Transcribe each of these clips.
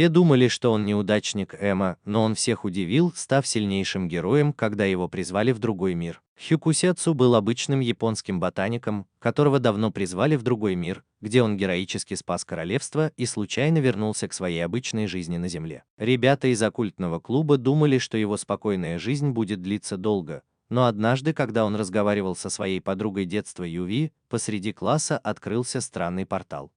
Все думали, что он неудачник Эма, но он всех удивил, став сильнейшим героем, когда его призвали в другой мир. Хюкусяцу был обычным японским ботаником, которого давно призвали в другой мир, где он героически спас королевство и случайно вернулся к своей обычной жизни на Земле. Ребята из оккультного клуба думали, что его спокойная жизнь будет длиться долго, но однажды, когда он разговаривал со своей подругой детства Юви, посреди класса открылся странный портал.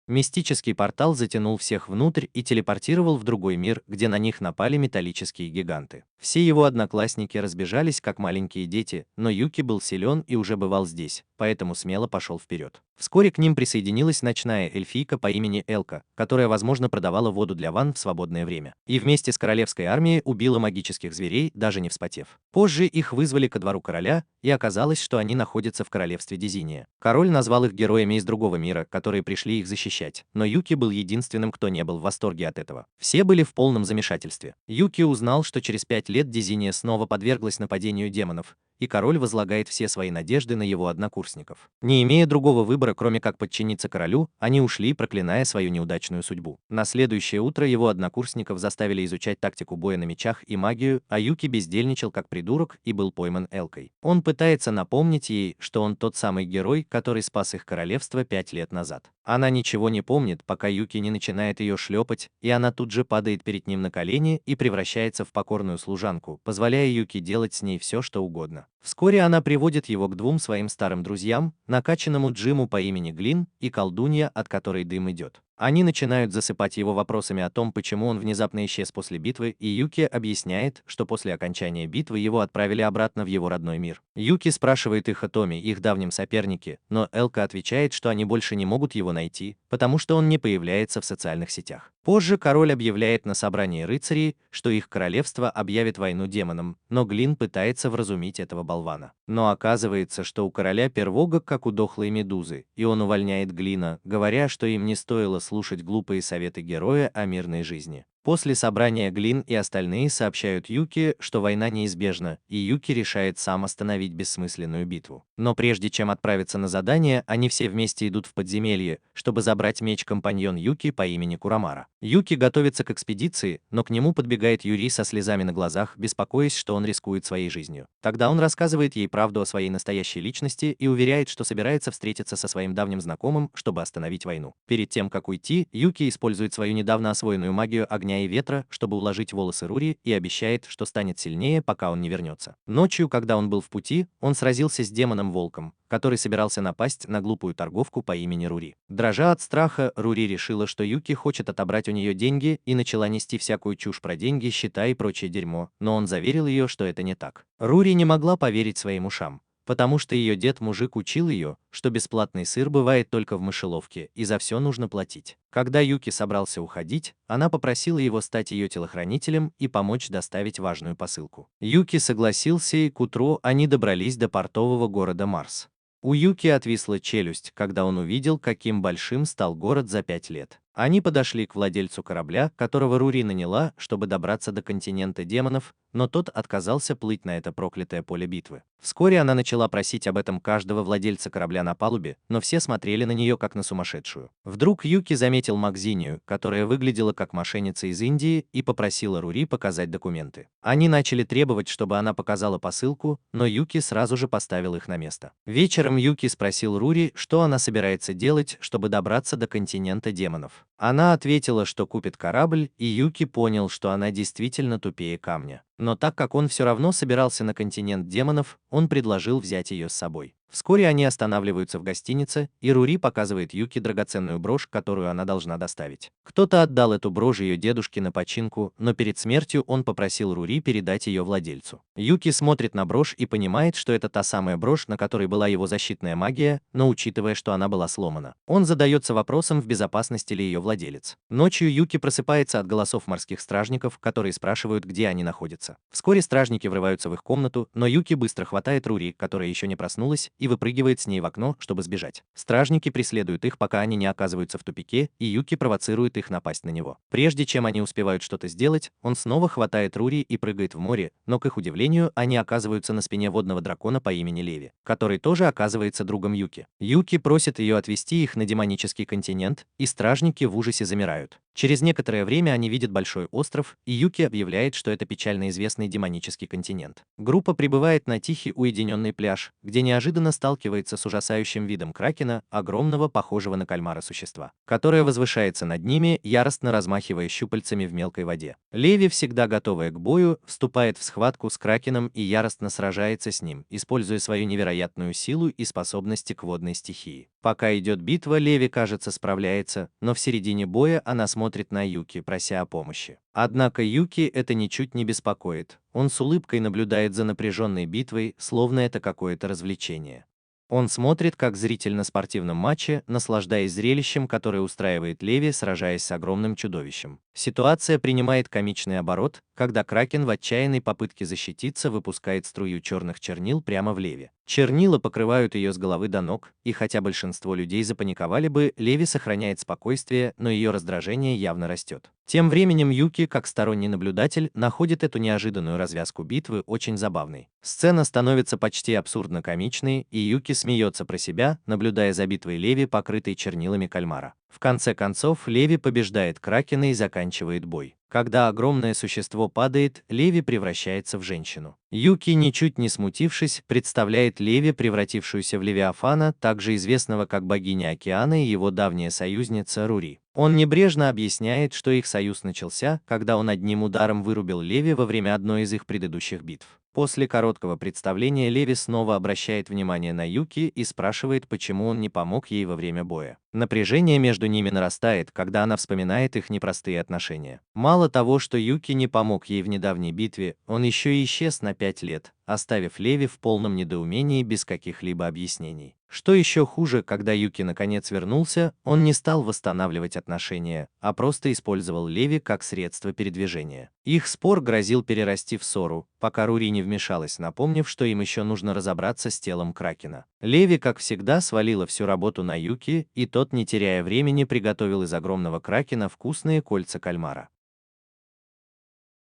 Мистический портал затянул всех внутрь и телепортировал в другой мир, где на них напали металлические гиганты. Все его одноклассники разбежались, как маленькие дети, но Юки был силен и уже бывал здесь, поэтому смело пошел вперед. Вскоре к ним присоединилась ночная эльфийка по имени Элка, которая, возможно, продавала воду для ванн в свободное время. И вместе с королевской армией убила магических зверей, даже не вспотев. Позже их вызвали ко двору короля, и оказалось, что они находятся в королевстве Дизиния. Король назвал их героями из другого мира, которые пришли их защищать, но Юки был единственным, кто не был в восторге от этого. Все были в полном замешательстве. Юки узнал, что через 5 лет Дизиния снова подверглась нападению демонов, и король возлагает все свои надежды на его однокурсников. Не имея другого выбора, кроме как подчиниться королю, они ушли, проклиная свою неудачную судьбу. На следующее утро его однокурсников заставили изучать тактику боя на мечах и магию, а Юки бездельничал как придурок и был пойман Элкой. Он пытается напомнить ей, что он тот самый герой, который спас их королевство 5 лет назад. Она ничего не помнит, пока Юки не начинает ее шлепать, и она тут же падает перед ним на колени и превращается в покорную служанку, позволяя Юки делать с ней все, что угодно. Вскоре она приводит его к двум своим старым друзьям, накачанному Джиму по имени Глин и колдунья, от которой дым идет. Они начинают засыпать его вопросами о том, почему он внезапно исчез после битвы, и Юки объясняет, что после окончания битвы его отправили обратно в его родной мир. Юки спрашивает их о Томе, их давнем сопернике, но Элка отвечает, что они больше не могут его найти, потому что он не появляется в социальных сетях. Позже король объявляет на собрании рыцарей, что их королевство объявит войну демонам, но Глин пытается вразумить этого болвана. Но оказывается, что у короля первога как у дохлой медузы, и он увольняет Глина, говоря, что им не стоило слушать глупые советы героя о мирной жизни. После собрания Глин и остальные сообщают Юки, что война неизбежна, и Юки решает сам остановить бессмысленную битву. Но прежде чем отправиться на задание, они все вместе идут в подземелье, чтобы забрать меч-компаньон Юки по имени Курамара. Юки готовится к экспедиции, но к нему подбегает Юри со слезами на глазах, беспокоясь, что он рискует своей жизнью. Тогда он рассказывает ей правду о своей настоящей личности и уверяет, что собирается встретиться со своим давним знакомым, чтобы остановить войну. Перед тем, как уйти, Юки использует свою недавно освоенную магию огня и ветра, чтобы уложить волосы Рури, и обещает, что станет сильнее, пока он не вернется. Ночью, когда он был в пути, он сразился с демоном-волком, который собирался напасть на глупую торговку по имени Рури. Дрожа от страха, Рури решила, что Юки хочет отобрать у нее деньги, и начала нести всякую чушь про деньги, счета и прочее дерьмо, но он заверил ее, что это не так. Рури не могла поверить своим ушам, потому что ее дед-мужик учил ее, что бесплатный сыр бывает только в мышеловке, и за все нужно платить. Когда Юки собрался уходить, она попросила его стать ее телохранителем и помочь доставить важную посылку. Юки согласился, и к утру они добрались до портового города Марс. У Юки отвисла челюсть, когда он увидел, каким большим стал город за 5 лет. Они подошли к владельцу корабля, которого Рури наняла, чтобы добраться до континента демонов, но тот отказался плыть на это проклятое поле битвы. Вскоре она начала просить об этом каждого владельца корабля на палубе, но все смотрели на нее как на сумасшедшую. Вдруг Юки заметил Макзинию, которая выглядела как мошенница из Индии, и попросила Рури показать документы. Они начали требовать, чтобы она показала посылку, но Юки сразу же поставил их на место. Вечером Юки спросил Рури, что она собирается делать, чтобы добраться до континента демонов. Она ответила, что купит корабль, и Юки понял, что она действительно тупее камня. Но так как он все равно собирался на континент демонов, он предложил взять ее с собой. Вскоре они останавливаются в гостинице, и Рури показывает Юки драгоценную брошь, которую она должна доставить. Кто-то отдал эту брошь ее дедушке на починку, но перед смертью он попросил Рури передать ее владельцу. Юки смотрит на брошь и понимает, что это та самая брошь, на которой была его защитная магия, но учитывая, что она была сломана, он задается вопросом, в безопасности ли ее владелец. Ночью Юки просыпается от голосов морских стражников, которые спрашивают, где они находятся. Вскоре стражники врываются в их комнату, но Юки быстро хватает Рури, которая еще не проснулась, и выпрыгивает с ней в окно, чтобы сбежать. Стражники преследуют их, пока они не оказываются в тупике, и Юки провоцирует их напасть на него. Прежде чем они успевают что-то сделать, он снова хватает Рури и прыгает в море, но, к их удивлению, они оказываются на спине водного дракона по имени Леви, который тоже оказывается другом Юки. Юки просит ее отвезти их на демонический континент, и стражники в ужасе замирают. Через некоторое время они видят большой остров, и Юки объявляет, что это печально известный демонический континент. Группа прибывает на тихий уединенный пляж, где неожиданно сталкивается с ужасающим видом кракена, огромного, похожего на кальмара существа, которое возвышается над ними, яростно размахивая щупальцами в мелкой воде. Леви, всегда готовая к бою, вступает в схватку с кракеном и яростно сражается с ним, используя свою невероятную силу и способности к водной стихии. Пока идет битва, Леви, кажется, справляется, но в середине боя она смотрит на Юки, прося о помощи. Однако Юки это ничуть не беспокоит. Он с улыбкой наблюдает за напряженной битвой, словно это какое-то развлечение. Он смотрит, как зритель на спортивном матче, наслаждаясь зрелищем, которое устраивает Леви, сражаясь с огромным чудовищем. Ситуация принимает комичный оборот, когда кракен в отчаянной попытке защититься выпускает струю черных чернил прямо в Леви. Чернила покрывают ее с головы до ног, и хотя большинство людей запаниковали бы, Леви сохраняет спокойствие, но ее раздражение явно растет. Тем временем Юки, как сторонний наблюдатель, находит эту неожиданную развязку битвы очень забавной. Сцена становится почти абсурдно комичной, и Юки смеется про себя, наблюдая за битвой Леви, покрытой чернилами кальмара. В конце концов, Леви побеждает кракена и заканчивает бой. Когда огромное существо падает, Леви превращается в женщину. Юки, ничуть не смутившись, представляет Леви, превратившуюся в Левиафана, также известного как богиня океана, и его давняя союзница Рури. Он небрежно объясняет, что их союз начался, когда он одним ударом вырубил Леви во время одной из их предыдущих битв. После короткого представления Леви снова обращает внимание на Юки и спрашивает, почему он не помог ей во время боя. Напряжение между ними нарастает, когда она вспоминает их непростые отношения. Мало того, что Юки не помог ей в недавней битве, он еще и исчез на 5 лет, оставив Леви в полном недоумении без каких-либо объяснений. Что еще хуже, когда Юки наконец вернулся, он не стал восстанавливать отношения, а просто использовал Леви как средство передвижения. Их спор грозил перерасти в ссору, пока Рури не вмешалась, напомнив, что им еще нужно разобраться с телом кракена. Леви, как всегда, свалила всю работу на Юки, и тот, не теряя времени, приготовил из огромного кракена вкусные кольца кальмара.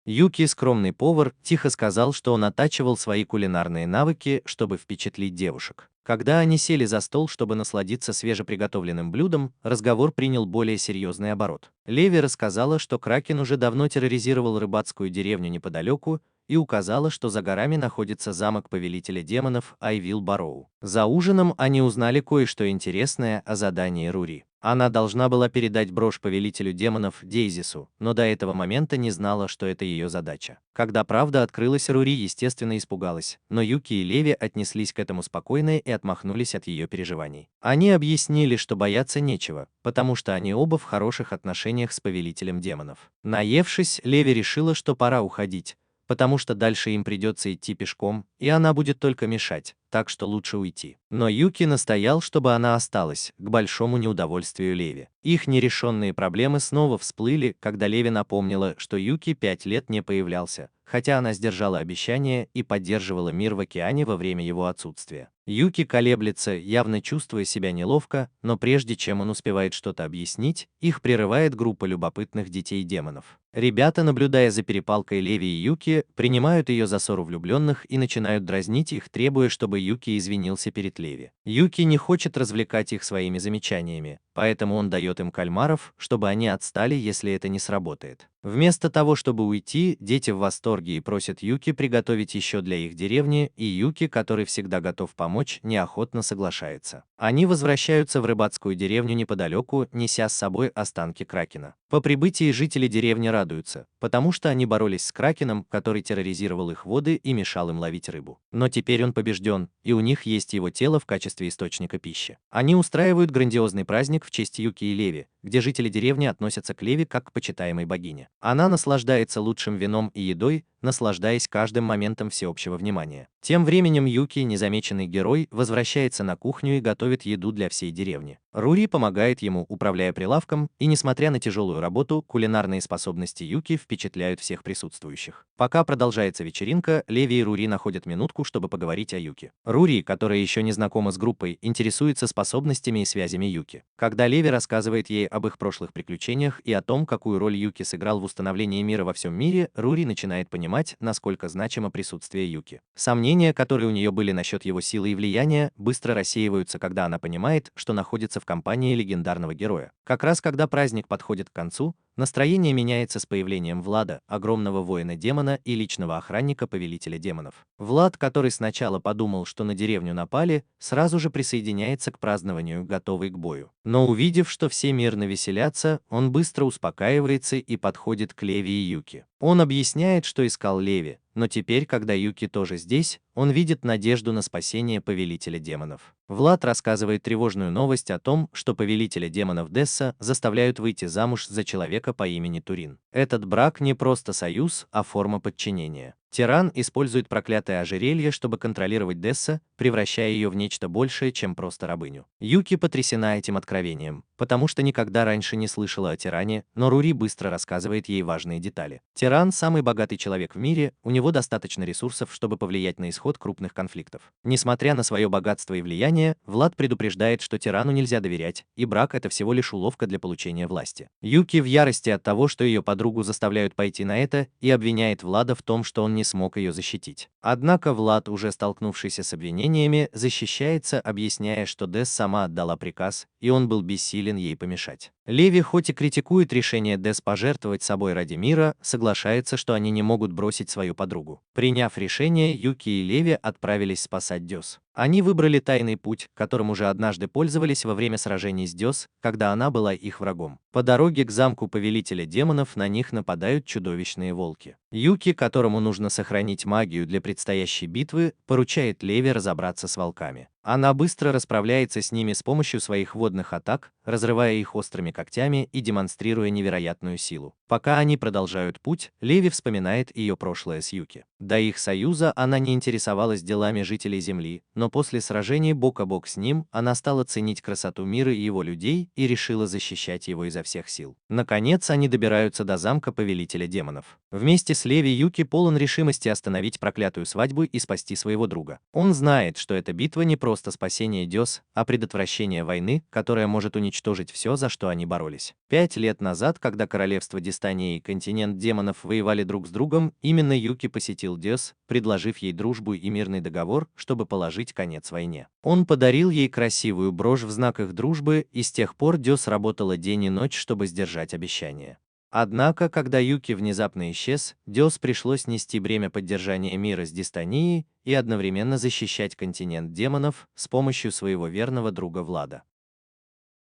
Юки, скромный повар, тихо сказал, что он оттачивал свои кулинарные навыки, чтобы впечатлить девушек. Когда они сели за стол, чтобы насладиться свежеприготовленным блюдом, разговор принял более серьезный оборот. Леви рассказала, что кракен уже давно терроризировал рыбацкую деревню неподалеку, и указала, что за горами находится замок повелителя демонов Айвил Барроу. За ужином они узнали кое-что интересное о задании Рури. Она должна была передать брошь повелителю демонов Дейзису, но до этого момента не знала, что это ее задача. Когда правда открылась, Рури, естественно, испугалась, но Юки и Леви отнеслись к этому спокойно и отмахнулись от ее переживаний. Они объяснили, что бояться нечего, потому что они оба в хороших отношениях с повелителем демонов. Наевшись, Леви решила, что пора уходить, потому что дальше им придется идти пешком, и она будет только мешать, так что лучше уйти. Но Юки настоял, чтобы она осталась, к большому неудовольствию Леви. Их нерешенные проблемы снова всплыли, когда Леви напомнила, что Юки 5 лет не появлялся, хотя она сдержала обещание и поддерживала мир в океане во время его отсутствия. Юки колеблется, явно чувствуя себя неловко, но прежде чем он успевает что-то объяснить, их прерывает группа любопытных детей демонов. Ребята, наблюдая за перепалкой Леви и Юки, принимают ее за ссору влюбленных и начинают дразнить их, требуя, чтобы Юки извинился перед Леви. Юки не хочет развлекать их своими замечаниями, поэтому он дает им кальмаров, чтобы они отстали, если это не сработает. Вместо того, чтобы уйти, дети в восторге и просят Юки приготовить еще для их деревни, и Юки, который всегда готов помочь, неохотно соглашается. Они возвращаются в рыбацкую деревню неподалеку, неся с собой останки кракена. По прибытии жители деревни радуются, потому что они боролись с кракеном, который терроризировал их воды и мешал им ловить рыбу. Но теперь он побежден, и у них есть его тело в качестве источника пищи. Они устраивают грандиозный праздник в честь Юки и Леви, где жители деревни относятся к Леви как к почитаемой богине. Она наслаждается лучшим вином и едой, наслаждаясь каждым моментом всеобщего внимания. Тем временем Юки, незамеченный герой, возвращается на кухню и готовит еду для всей деревни. Рури помогает ему, управляя прилавком, и несмотря на тяжелую работу, кулинарные способности Юки впечатляют всех присутствующих. Пока продолжается вечеринка, Леви и Рури находят минутку, чтобы поговорить о Юки. Рури, которая еще не знакома с группой, интересуется способностями и связями Юки. Когда Леви рассказывает ей об их прошлых приключениях и о том, какую роль Юки сыграл в установлении мира во всем мире, Рури начинает понимать, понимать, насколько значимо присутствие Юки. Сомнения, которые у нее были насчет его силы и влияния, быстро рассеиваются, когда она понимает, что находится в компании легендарного героя. Как раз когда праздник подходит к концу, настроение меняется с появлением Влада, огромного воина-демона и личного охранника повелителя демонов. Влад, который сначала подумал, что на деревню напали, сразу же присоединяется к празднованию, готовый к бою. Но увидев, что все мирно веселятся, он быстро успокаивается и подходит к Леви и Юки. Он объясняет, что искал Леви, но теперь, когда Юки тоже здесь, он видит надежду на спасение повелителя демонов. Влад рассказывает тревожную новость о том, что повелителя демонов Десса заставляют выйти замуж за человека по имени Турин. Этот брак не просто союз, а форма подчинения. Тиран использует проклятое ожерелье, чтобы контролировать Десса, превращая ее в нечто большее, чем просто рабыню. Юки потрясена этим откровением, потому что никогда раньше не слышала о Тиране, но Рури быстро рассказывает ей важные детали. Тиран – самый богатый человек в мире, у него достаточно ресурсов, чтобы повлиять на исход крупных конфликтов. Несмотря на свое богатство и влияние, Влад предупреждает, что Тирану нельзя доверять, и брак – это всего лишь уловка для получения власти. Юки в ярости от того, что ее подругу заставляют пойти на это, и обвиняет Влада в том, что он не смог ее защитить. Однако Влад, уже столкнувшийся с обвинениями, защищается, объясняя, что Десс сама отдала приказ, и он был бессилен ей помешать. Леви хоть и критикует решение Десс пожертвовать собой ради мира, соглашается, что они не могут бросить свою подругу. Приняв решение, Юки и Леви отправились спасать Десс. Они выбрали тайный путь, которым уже однажды пользовались во время сражений с Десс, когда она была их врагом. По дороге к замку повелителя демонов на них нападают чудовищные волки. Юки, которому нужно сохранить магию для предстоящей битвы, поручает Леви разобраться с волками. Она быстро расправляется с ними с помощью своих водных атак, разрывая их острыми когтями и демонстрируя невероятную силу. Пока они продолжают путь, Леви вспоминает ее прошлое с Юки. До их союза она не интересовалась делами жителей Земли, но после сражений бок о бок с ним она стала ценить красоту мира и его людей и решила защищать его изо всех сил. Наконец они добираются до замка повелителя демонов. Вместе с Леви Юки полон решимости остановить проклятую свадьбу и спасти своего друга. Он знает, что эта битва не просто спасение Десс, а предотвращение войны, которая может уничтожить все, за что они боролись. 5 лет назад, когда королевство Дистания и континент демонов воевали друг с другом, именно Юки посетил Десс, предложив ей дружбу и мирный договор, чтобы положить конец войне. Он подарил ей красивую брошь в знак их дружбы, и с тех пор Десс работала день и ночь, чтобы сдержать обещание. Однако, когда Юки внезапно исчез, Десс пришлось нести бремя поддержания мира с Дистанией и одновременно защищать континент демонов с помощью своего верного друга Влада.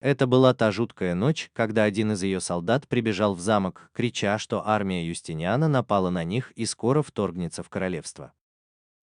Это была та жуткая ночь, когда один из ее солдат прибежал в замок, крича, что армия Юстиниана напала на них и скоро вторгнется в королевство.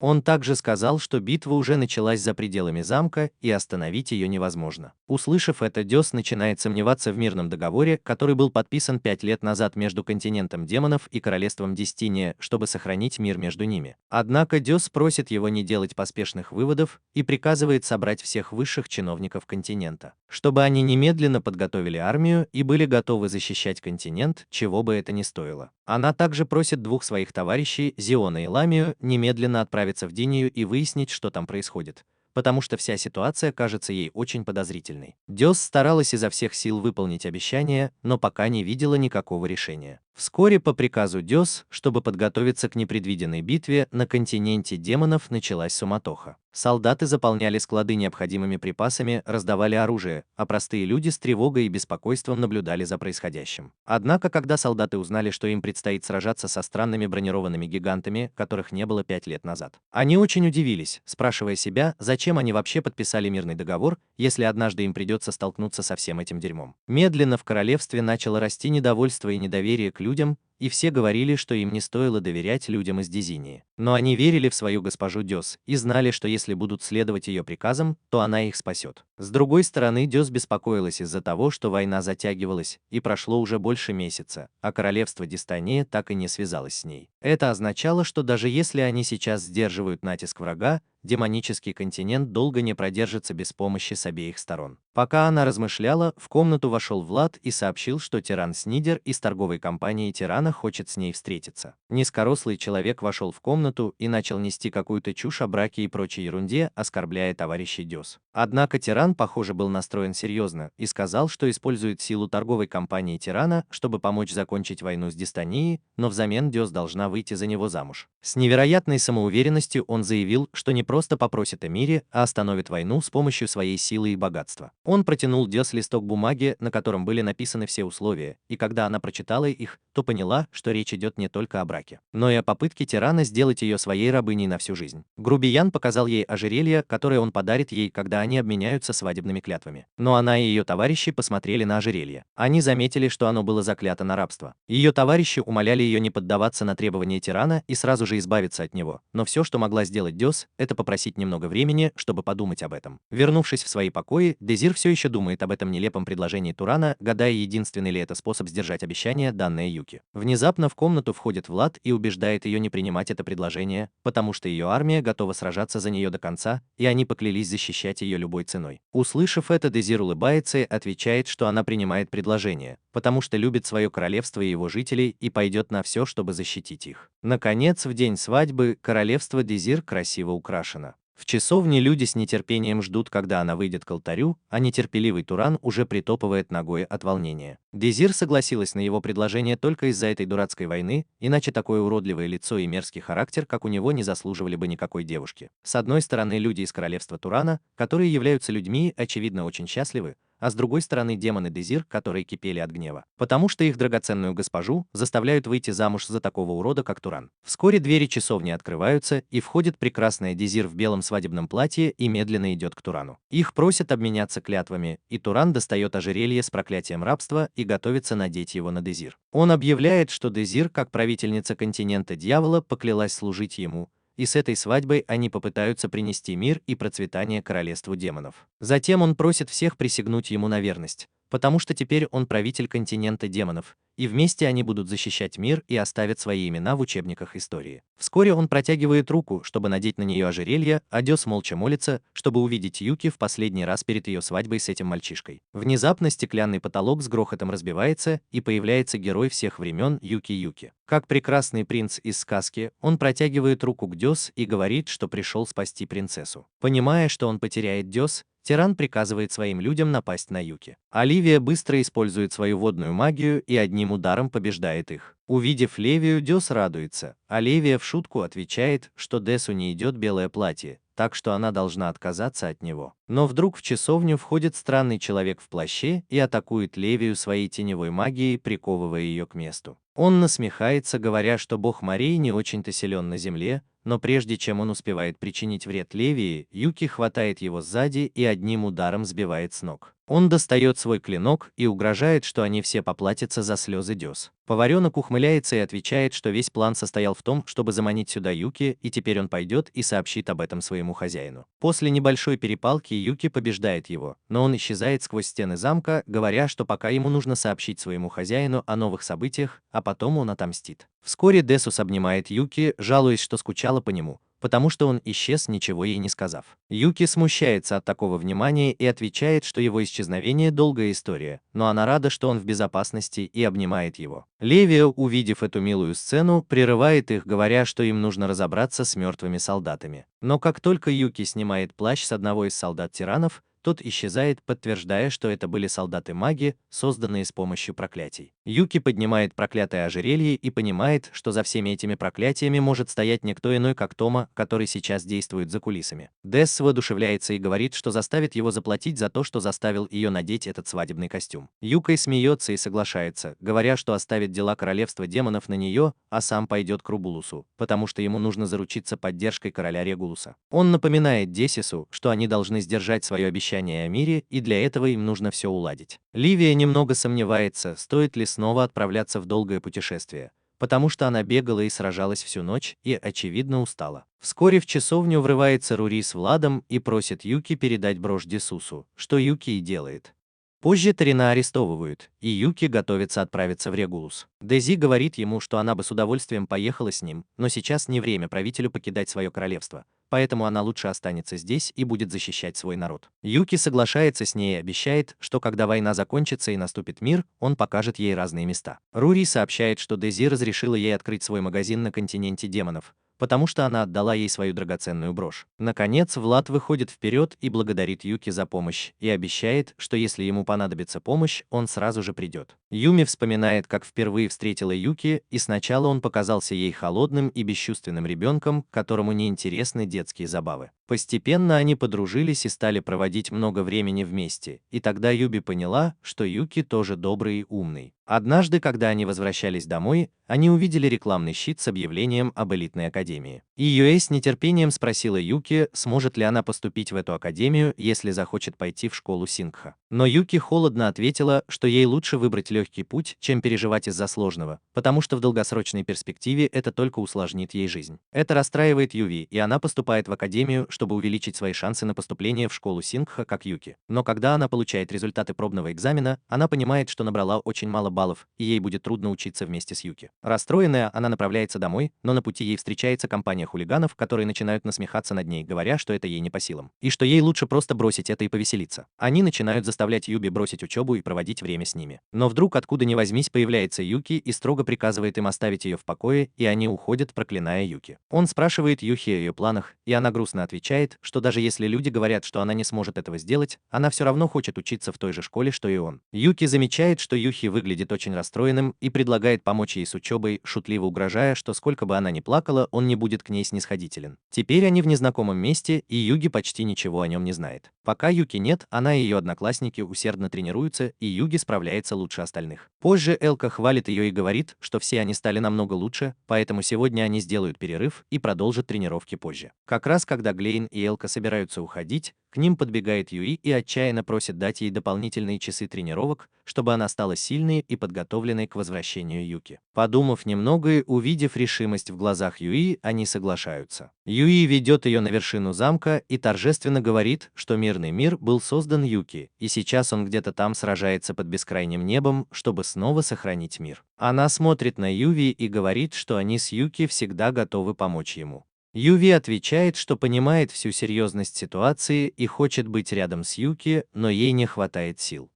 Он также сказал, что битва уже началась за пределами замка, и остановить ее невозможно. Услышав это, Десс начинает сомневаться в мирном договоре, который был подписан 5 лет назад между континентом демонов и королевством Дистиния, чтобы сохранить мир между ними. Однако Десс просит его не делать поспешных выводов и приказывает собрать всех высших чиновников континента, чтобы они немедленно подготовили армию и были готовы защищать континент, чего бы это ни стоило. Она также просит двух своих товарищей, Зиона и Ламию, немедленно отправиться в Динию и выяснить, что там происходит, потому что вся ситуация кажется ей очень подозрительной. Десс старалась изо всех сил выполнить обещание, но пока не видела никакого решения. Вскоре по приказу Десс, чтобы подготовиться к непредвиденной битве, на континенте демонов началась суматоха. Солдаты заполняли склады необходимыми припасами, раздавали оружие, а простые люди с тревогой и беспокойством наблюдали за происходящим. Однако, когда солдаты узнали, что им предстоит сражаться со странными бронированными гигантами, которых не было 5 лет назад, они очень удивились, спрашивая себя, зачем они вообще подписали мирный договор, если однажды им придется столкнуться со всем этим дерьмом. Медленно в королевстве начало расти недовольство и недоверие к людям, и все говорили, что им не стоило доверять людям из Дизинии. Но они верили в свою госпожу Десс и знали, что если будут следовать ее приказам, то она их спасет. С другой стороны, Десс беспокоилась из-за того, что война затягивалась, и прошло уже больше месяца, а королевство Дистания так и не связалось с ней. Это означало, что даже если они сейчас сдерживают натиск врага, демонический континент долго не продержится без помощи с обеих сторон. Пока она размышляла, в комнату вошел Влад и сообщил, что тиран Снидер из торговой компании Тирана хочет с ней встретиться. Низкорослый человек вошел в комнату и начал нести какую-то чушь о браке и прочей ерунде, оскорбляя товарищей Дёс. Однако тиран, похоже, был настроен серьезно и сказал, что использует силу торговой компании тирана, чтобы помочь закончить войну с Дистанией, но взамен Дёс должна выйти за него замуж. С невероятной самоуверенностью он заявил, что не просто попросит о мире, а остановит войну с помощью своей силы и богатства. Он протянул Дёс листок бумаги, на котором были написаны все условия, и когда она прочитала их, то поняла, что речь идет не только о браке, но и о попытке тирана сделать ее своей рабыней на всю жизнь. Грубиян показал ей ожерелье, которое он подарит ей, когда они обменяются свадебными клятвами. Но она и ее товарищи посмотрели на ожерелье. Они заметили, что оно было заклято на рабство. Ее товарищи умоляли ее не поддаваться на требования тирана и сразу же избавиться от него. Но все, что могла сделать Дёс, это попросить немного времени, чтобы подумать об этом. Вернувшись в свои покои, Дезир все еще думает об этом нелепом предложении Турана, гадая, единственный ли это способ сдержать обещание, данное Юки. Внезапно в комнату входит Влад и убеждает ее не принимать это предложение, потому что ее армия готова сражаться за нее до конца, и они поклялись защищать ее любой ценой. Услышав это, Дезир улыбается и отвечает, что она принимает предложение, потому что любит свое королевство и его жителей и пойдет на все, чтобы защитить их. Наконец, в день свадьбы королевство Дезир красиво украшено. В часовне люди с нетерпением ждут, когда она выйдет к алтарю, а нетерпеливый Туран уже притопывает ногой от волнения. Дезир согласилась на его предложение только из-за этой дурацкой войны, иначе такое уродливое лицо и мерзкий характер, как у него, не заслуживали бы никакой девушки. С одной стороны, люди из королевства Турана, которые являются людьми, очевидно, очень счастливы, а с другой стороны демоны Дезир, которые кипели от гнева, потому что их драгоценную госпожу заставляют выйти замуж за такого урода, как Туран. Вскоре двери часовни открываются, и входит прекрасная Дезир в белом свадебном платье и медленно идет к Турану. Их просят обменяться клятвами, и Туран достает ожерелье с проклятием рабства и готовится надеть его на Дезир. Он объявляет, что Дезир, как правительница континента дьявола, поклялась служить ему, и с этой свадьбой они попытаются принести мир и процветание королевству демонов. Затем он просит всех присягнуть ему на верность, потому что теперь он правитель континента демонов, и вместе они будут защищать мир и оставят свои имена в учебниках истории. Вскоре он протягивает руку, чтобы надеть на нее ожерелье, а Дёс молча молится, чтобы увидеть Юки в последний раз перед ее свадьбой с этим мальчишкой. Внезапно стеклянный потолок с грохотом разбивается, и появляется герой всех времен Юки-Юки. Как прекрасный принц из сказки, он протягивает руку к Дёс и говорит, что пришел спасти принцессу. Понимая, что он потеряет Дёс, тиран приказывает своим людям напасть на Юки. Оливия быстро использует свою водную магию и одним ударом побеждает их. Увидев Левию, Дёс радуется, а Левия в шутку отвечает, что Десу не идет белое платье, так что она должна отказаться от него. Но вдруг в часовню входит странный человек в плаще и атакует Левию своей теневой магией, приковывая ее к месту. Он насмехается, говоря, что бог морей не очень-то силен на земле, но прежде чем он успевает причинить вред Левии, Юки хватает его сзади и одним ударом сбивает с ног. Он достает свой клинок и угрожает, что они все поплатятся за слезы Дёс. Поваренок ухмыляется и отвечает, что весь план состоял в том, чтобы заманить сюда Юки, и теперь он пойдет и сообщит об этом своему хозяину. После небольшой перепалки Юки побеждает его, но он исчезает сквозь стены замка, говоря, что пока ему нужно сообщить своему хозяину о новых событиях, а потом он отомстит. Вскоре Десус обнимает Юки, жалуясь, что скучала по нему, потому что он исчез, ничего ей не сказав. Юки смущается от такого внимания и отвечает, что его исчезновение – долгая история, но она рада, что он в безопасности, и обнимает его. Левия, увидев эту милую сцену, прерывает их, говоря, что им нужно разобраться с мертвыми солдатами. Но как только Юки снимает плащ с одного из солдат-тиранов, тот исчезает, подтверждая, что это были солдаты-маги, созданные с помощью проклятий. Юки поднимает проклятое ожерелье и понимает, что за всеми этими проклятиями может стоять никто иной, как Тома, который сейчас действует за кулисами. Десс воодушевляется и говорит, что заставит его заплатить за то, что заставил ее надеть этот свадебный костюм. Юкой смеется и соглашается, говоря, что оставит дела королевства демонов на нее, а сам пойдет к Рубулусу, потому что ему нужно заручиться поддержкой короля Регулуса. Он напоминает Десису, что они должны сдержать свое обещание о мире, и для этого им нужно все уладить. Ливия немного сомневается, стоит ли снова отправляться в долгое путешествие, потому что она бегала и сражалась всю ночь и, очевидно, устала. Вскоре в часовню врывается Рури с Владом и просит Юки передать брошь Десусу, что Юки и делает. Позже Тарина арестовывают, и Юки готовится отправиться в Регулус. Дези говорит ему, что она бы с удовольствием поехала с ним, но сейчас не время правителю покидать свое королевство, поэтому она лучше останется здесь и будет защищать свой народ. Юки соглашается с ней и обещает, что когда война закончится и наступит мир, он покажет ей разные места. Рури сообщает, что Дези разрешила ей открыть свой магазин на континенте демонов, потому что она отдала ей свою драгоценную брошь. Наконец, Влад выходит вперед и благодарит Юки за помощь и обещает, что если ему понадобится помощь, он сразу же придет. Юми вспоминает, как впервые встретила Юки, и сначала он показался ей холодным и бесчувственным ребенком, которому неинтересны детские забавы. Постепенно они подружились и стали проводить много времени вместе, и тогда Юби поняла, что Юки тоже добрый и умный. Однажды, когда они возвращались домой, они увидели рекламный щит с объявлением об элитной академии. И Юэй с нетерпением спросила Юки, сможет ли она поступить в эту академию, если захочет пойти в школу Сингха. Но Юки холодно ответила, что ей лучше выбрать легкий путь, чем переживать из-за сложного, потому что в долгосрочной перспективе это только усложнит ей жизнь. Это расстраивает Юви, и она поступает в академию, чтобы увеличить свои шансы на поступление в школу Сингха, как Юки. Но когда она получает результаты пробного экзамена, она понимает, что набрала очень мало баллов, и ей будет трудно учиться вместе с Юки. Расстроенная, она направляется домой, но на пути ей встречается компания хулиганов, которые начинают насмехаться над ней, говоря, что это ей не по силам, и что ей лучше просто бросить это и повеселиться. Они начинают заставлять Юби бросить учебу и проводить время с ними. Но вдруг откуда ни возьмись появляется Юки и строго приказывает им оставить ее в покое, и они уходят, проклиная Юки. Он спрашивает Юхи о ее планах, и она грустно отвечает, что даже если люди говорят, что она не сможет этого сделать, она все равно хочет учиться в той же школе, что и он. Юки замечает, что Юхи выглядит очень расстроенным и предлагает помочь ей с учебой, шутливо угрожая, что сколько бы она ни плакала, он не будет к ней снисходителен. Теперь они в незнакомом месте, и Юги почти ничего о нем не знает. Пока Юки нет, она и ее одноклассники усердно тренируются, и Юги справляется лучше остальных. Позже Элка хвалит ее и говорит, что все они стали намного лучше, поэтому сегодня они сделают перерыв и продолжат тренировки позже. Как раз когда Глейн и Элка собираются уходить, к ним подбегает Юи и отчаянно просит дать ей дополнительные часы тренировок, чтобы она стала сильной и подготовленной к возвращению Юки. Подумав немного и увидев решимость в глазах Юи, они соглашаются. Юи ведет ее на вершину замка и торжественно говорит, что мирный мир был создан Юки, и сейчас он где-то там сражается под бескрайним небом, чтобы снова сохранить мир. Она смотрит на Юви и говорит, что они с Юки всегда готовы помочь ему. Юви отвечает, что понимает всю серьезность ситуации и хочет быть рядом с Юки, но ей не хватает сил.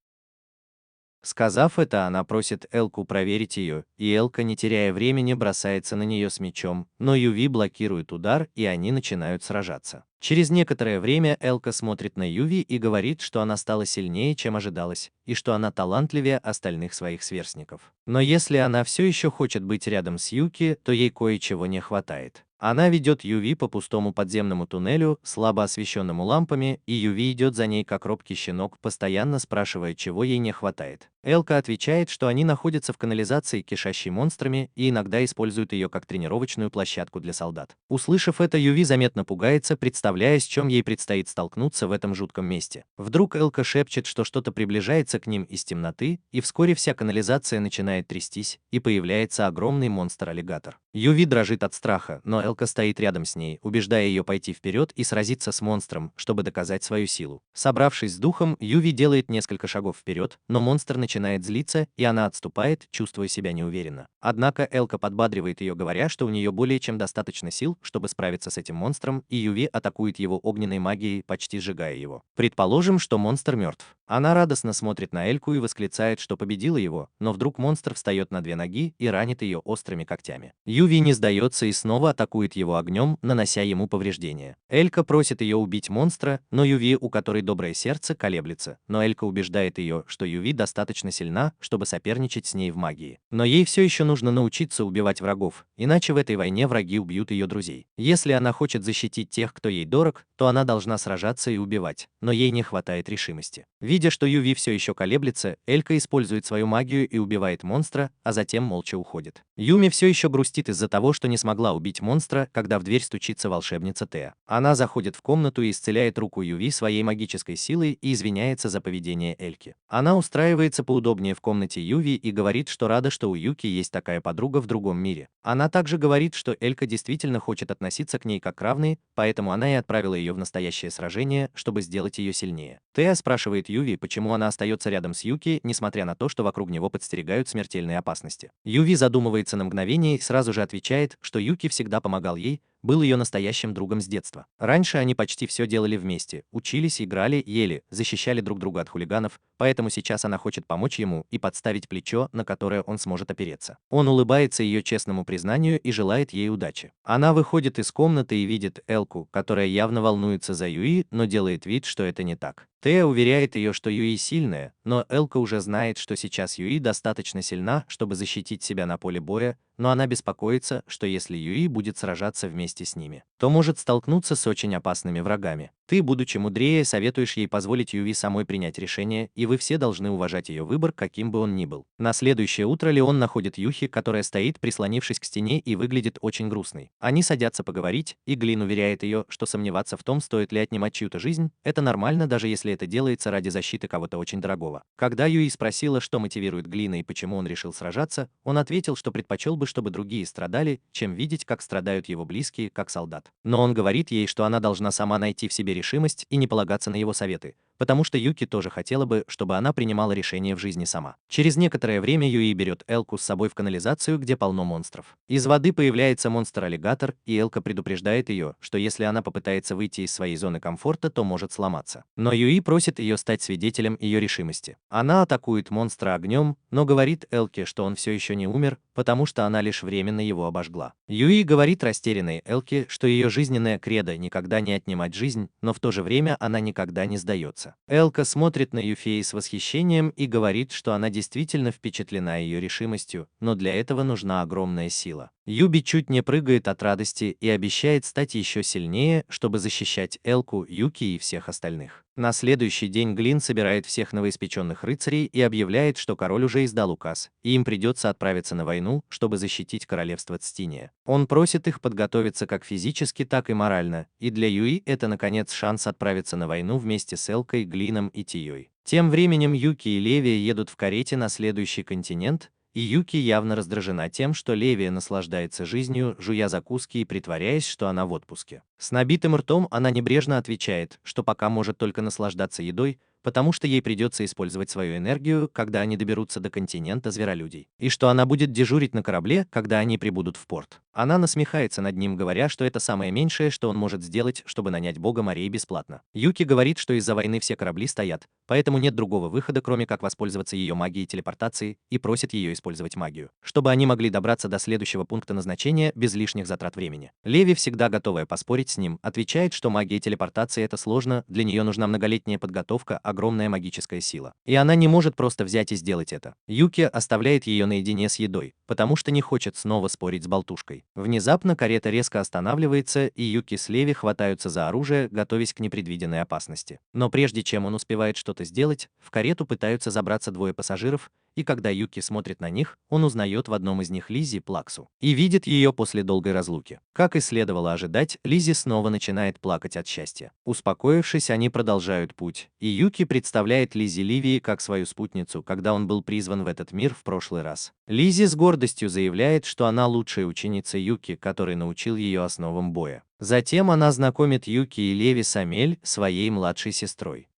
Сказав это, она просит Элку проверить ее, и Элка, не теряя времени, бросается на нее с мечом, но Юви блокирует удар, и они начинают сражаться. Через некоторое время Элка смотрит на Юви и говорит, что она стала сильнее, чем ожидалось, и что она талантливее остальных своих сверстников. Но если она все еще хочет быть рядом с Юки, то ей кое-чего не хватает. Она ведет Юви по пустому подземному туннелю, слабо освещенному лампами, и Юви идет за ней как робкий щенок, постоянно спрашивая, чего ей не хватает. Элка отвечает, что они находятся в канализации, кишащей монстрами, и иногда используют ее как тренировочную площадку для солдат. Услышав это, Юви заметно пугается, представляя, с чем ей предстоит столкнуться в этом жутком месте. Вдруг Элка шепчет, что что-то приближается к ним из темноты, и вскоре вся канализация начинает трястись, и появляется огромный монстр-аллигатор. Юви дрожит от страха, но Элка стоит рядом с ней, убеждая ее пойти вперед и сразиться с монстром, чтобы доказать свою силу. Собравшись с духом, Юви делает несколько шагов вперед, но монстр начинает злиться, и она отступает, чувствуя себя неуверенно. Однако Элка подбадривает ее, говоря, что у нее более чем достаточно сил, чтобы справиться с этим монстром, и Юви атакует его огненной магией, почти сжигая его. Предположим, что монстр мертв. Она радостно смотрит на Эльку и восклицает, что победила его, но вдруг монстр встает на две ноги и ранит ее острыми когтями. Юви не сдается и снова атакует его огнем, нанося ему повреждения. Элька просит ее убить монстра, но Юви, у которой доброе сердце, колеблется, но Элька убеждает ее, что Юви достаточно сильна, чтобы соперничать с ней в магии. Но ей все еще нужно научиться убивать врагов, иначе в этой войне враги убьют ее друзей. Если она хочет защитить тех, кто ей дорог, то она должна сражаться и убивать, но ей не хватает решимости. Видя, что Юви все еще колеблется, Элька использует свою магию и убивает монстра, а затем молча уходит. Юми все еще грустит из-за того, что не смогла убить монстра, когда в дверь стучится волшебница Теа. Она заходит в комнату и исцеляет руку Юви своей магической силой и извиняется за поведение Эльки. Она устраивается поудобнее в комнате Юви и говорит, что рада, что у Юки есть такая подруга в другом мире. Она также говорит, что Элька действительно хочет относиться к ней как к равной, поэтому она и отправила ее в настоящее сражение, чтобы сделать ее сильнее. Теа спрашивает Юви, почему она остается рядом с Юки, несмотря на то, что вокруг него подстерегают смертельные опасности. Юви задумывается на мгновение и сразу же отвечает, что Юки всегда помогал ей, был ее настоящим другом с детства. Раньше они почти все делали вместе, учились, играли, ели, защищали друг друга от хулиганов, поэтому сейчас она хочет помочь ему и подставить плечо, на которое он сможет опереться. Он улыбается ее честному признанию и желает ей удачи. Она выходит из комнаты и видит Элку, которая явно волнуется за Юи, но делает вид, что это не так. Тея уверяет ее, что Юи сильная, но Элка уже знает, что сейчас Юи достаточно сильна, чтобы защитить себя на поле боя, но она беспокоится, что если Юи будет сражаться вместе с ними, то может столкнуться с очень опасными врагами. Ты, будучи мудрее, советуешь ей позволить Юи самой принять решение, и вы все должны уважать ее выбор, каким бы он ни был. На следующее утро Леон находит Юхи, которая стоит, прислонившись к стене, и выглядит очень грустной. Они садятся поговорить, и Глин уверяет ее, что сомневаться в том, стоит ли отнимать чью-то жизнь, это нормально, даже если это делается ради защиты кого-то очень дорогого. Когда Юи спросила, что мотивирует Глина и почему он решил сражаться, он ответил, что предпочел бы, чтобы другие страдали, чем видеть, как страдают его близкие, как солдат. Но он говорит ей, что она должна сама найти в себе решимость и не полагаться на его советы, потому что Юки тоже хотела бы, чтобы она принимала решения в жизни сама. Через некоторое время Юи берет Элку с собой в канализацию, где полно монстров. Из воды появляется монстр-аллигатор, и Элка предупреждает ее, что если она попытается выйти из своей зоны комфорта, то может сломаться. Но Юи просит ее стать свидетелем ее решимости. Она атакует монстра огнем, но говорит Элке, что он все еще не умер, потому что она лишь временно его обожгла. Юи говорит растерянной Элке, что ее жизненная кредо никогда не отнимать жизнь, но в то же время она никогда не сдается. Элка смотрит на Юфеи с восхищением и говорит, что она действительно впечатлена ее решимостью, но для этого нужна огромная сила. Юби чуть не прыгает от радости и обещает стать еще сильнее, чтобы защищать Элку, Юки и всех остальных. На следующий день Глин собирает всех новоиспеченных рыцарей и объявляет, что король уже издал указ, и им придется отправиться на войну, чтобы защитить королевство Цтиния. Он просит их подготовиться как физически, так и морально, и для Юи это, наконец, шанс отправиться на войну вместе с Элкой, Глином и Тией. Тем временем Юки и Левия едут в карете на следующий континент, и Юки явно раздражена тем, что Левия наслаждается жизнью, жуя закуски и притворяясь, что она в отпуске. С набитым ртом она небрежно отвечает, что пока может только наслаждаться едой, потому что ей придется использовать свою энергию, когда они доберутся до континента зверолюдей, и что она будет дежурить на корабле, когда они прибудут в порт. Она насмехается над ним, говоря, что это самое меньшее, что он может сделать, чтобы нанять бога морей бесплатно. Юки говорит, что из-за войны все корабли стоят, поэтому нет другого выхода, кроме как воспользоваться ее магией телепортации, и просит ее использовать магию, чтобы они могли добраться до следующего пункта назначения без лишних затрат времени. Леви, всегда готовая поспорить с ним, отвечает, что магия телепортации это сложно, для нее нужна многолетняя подготовка, огромная магическая сила. И она не может просто взять и сделать это. Юки оставляет ее наедине с едой, потому что не хочет снова спорить с болтушкой. Внезапно карета резко останавливается, и Юки с Леви хватаются за оружие, готовясь к непредвиденной опасности. Но прежде чем он успевает что-то сделать, в карету пытаются забраться двое пассажиров, и когда Юки смотрит на них, он узнает в одном из них Лиззи Плаксу и видит ее после долгой разлуки. Как и следовало ожидать, Лиззи снова начинает плакать от счастья. Успокоившись, они продолжают путь, и Юки представляет Лиззи Ливии как свою спутницу, когда он был призван в этот мир в прошлый раз. Лиззи с гордостью заявляет, что она лучшая ученица Юки, который научил ее основам боя. Затем она знакомит Юки и Леви с Амель, своей младшей сестрой.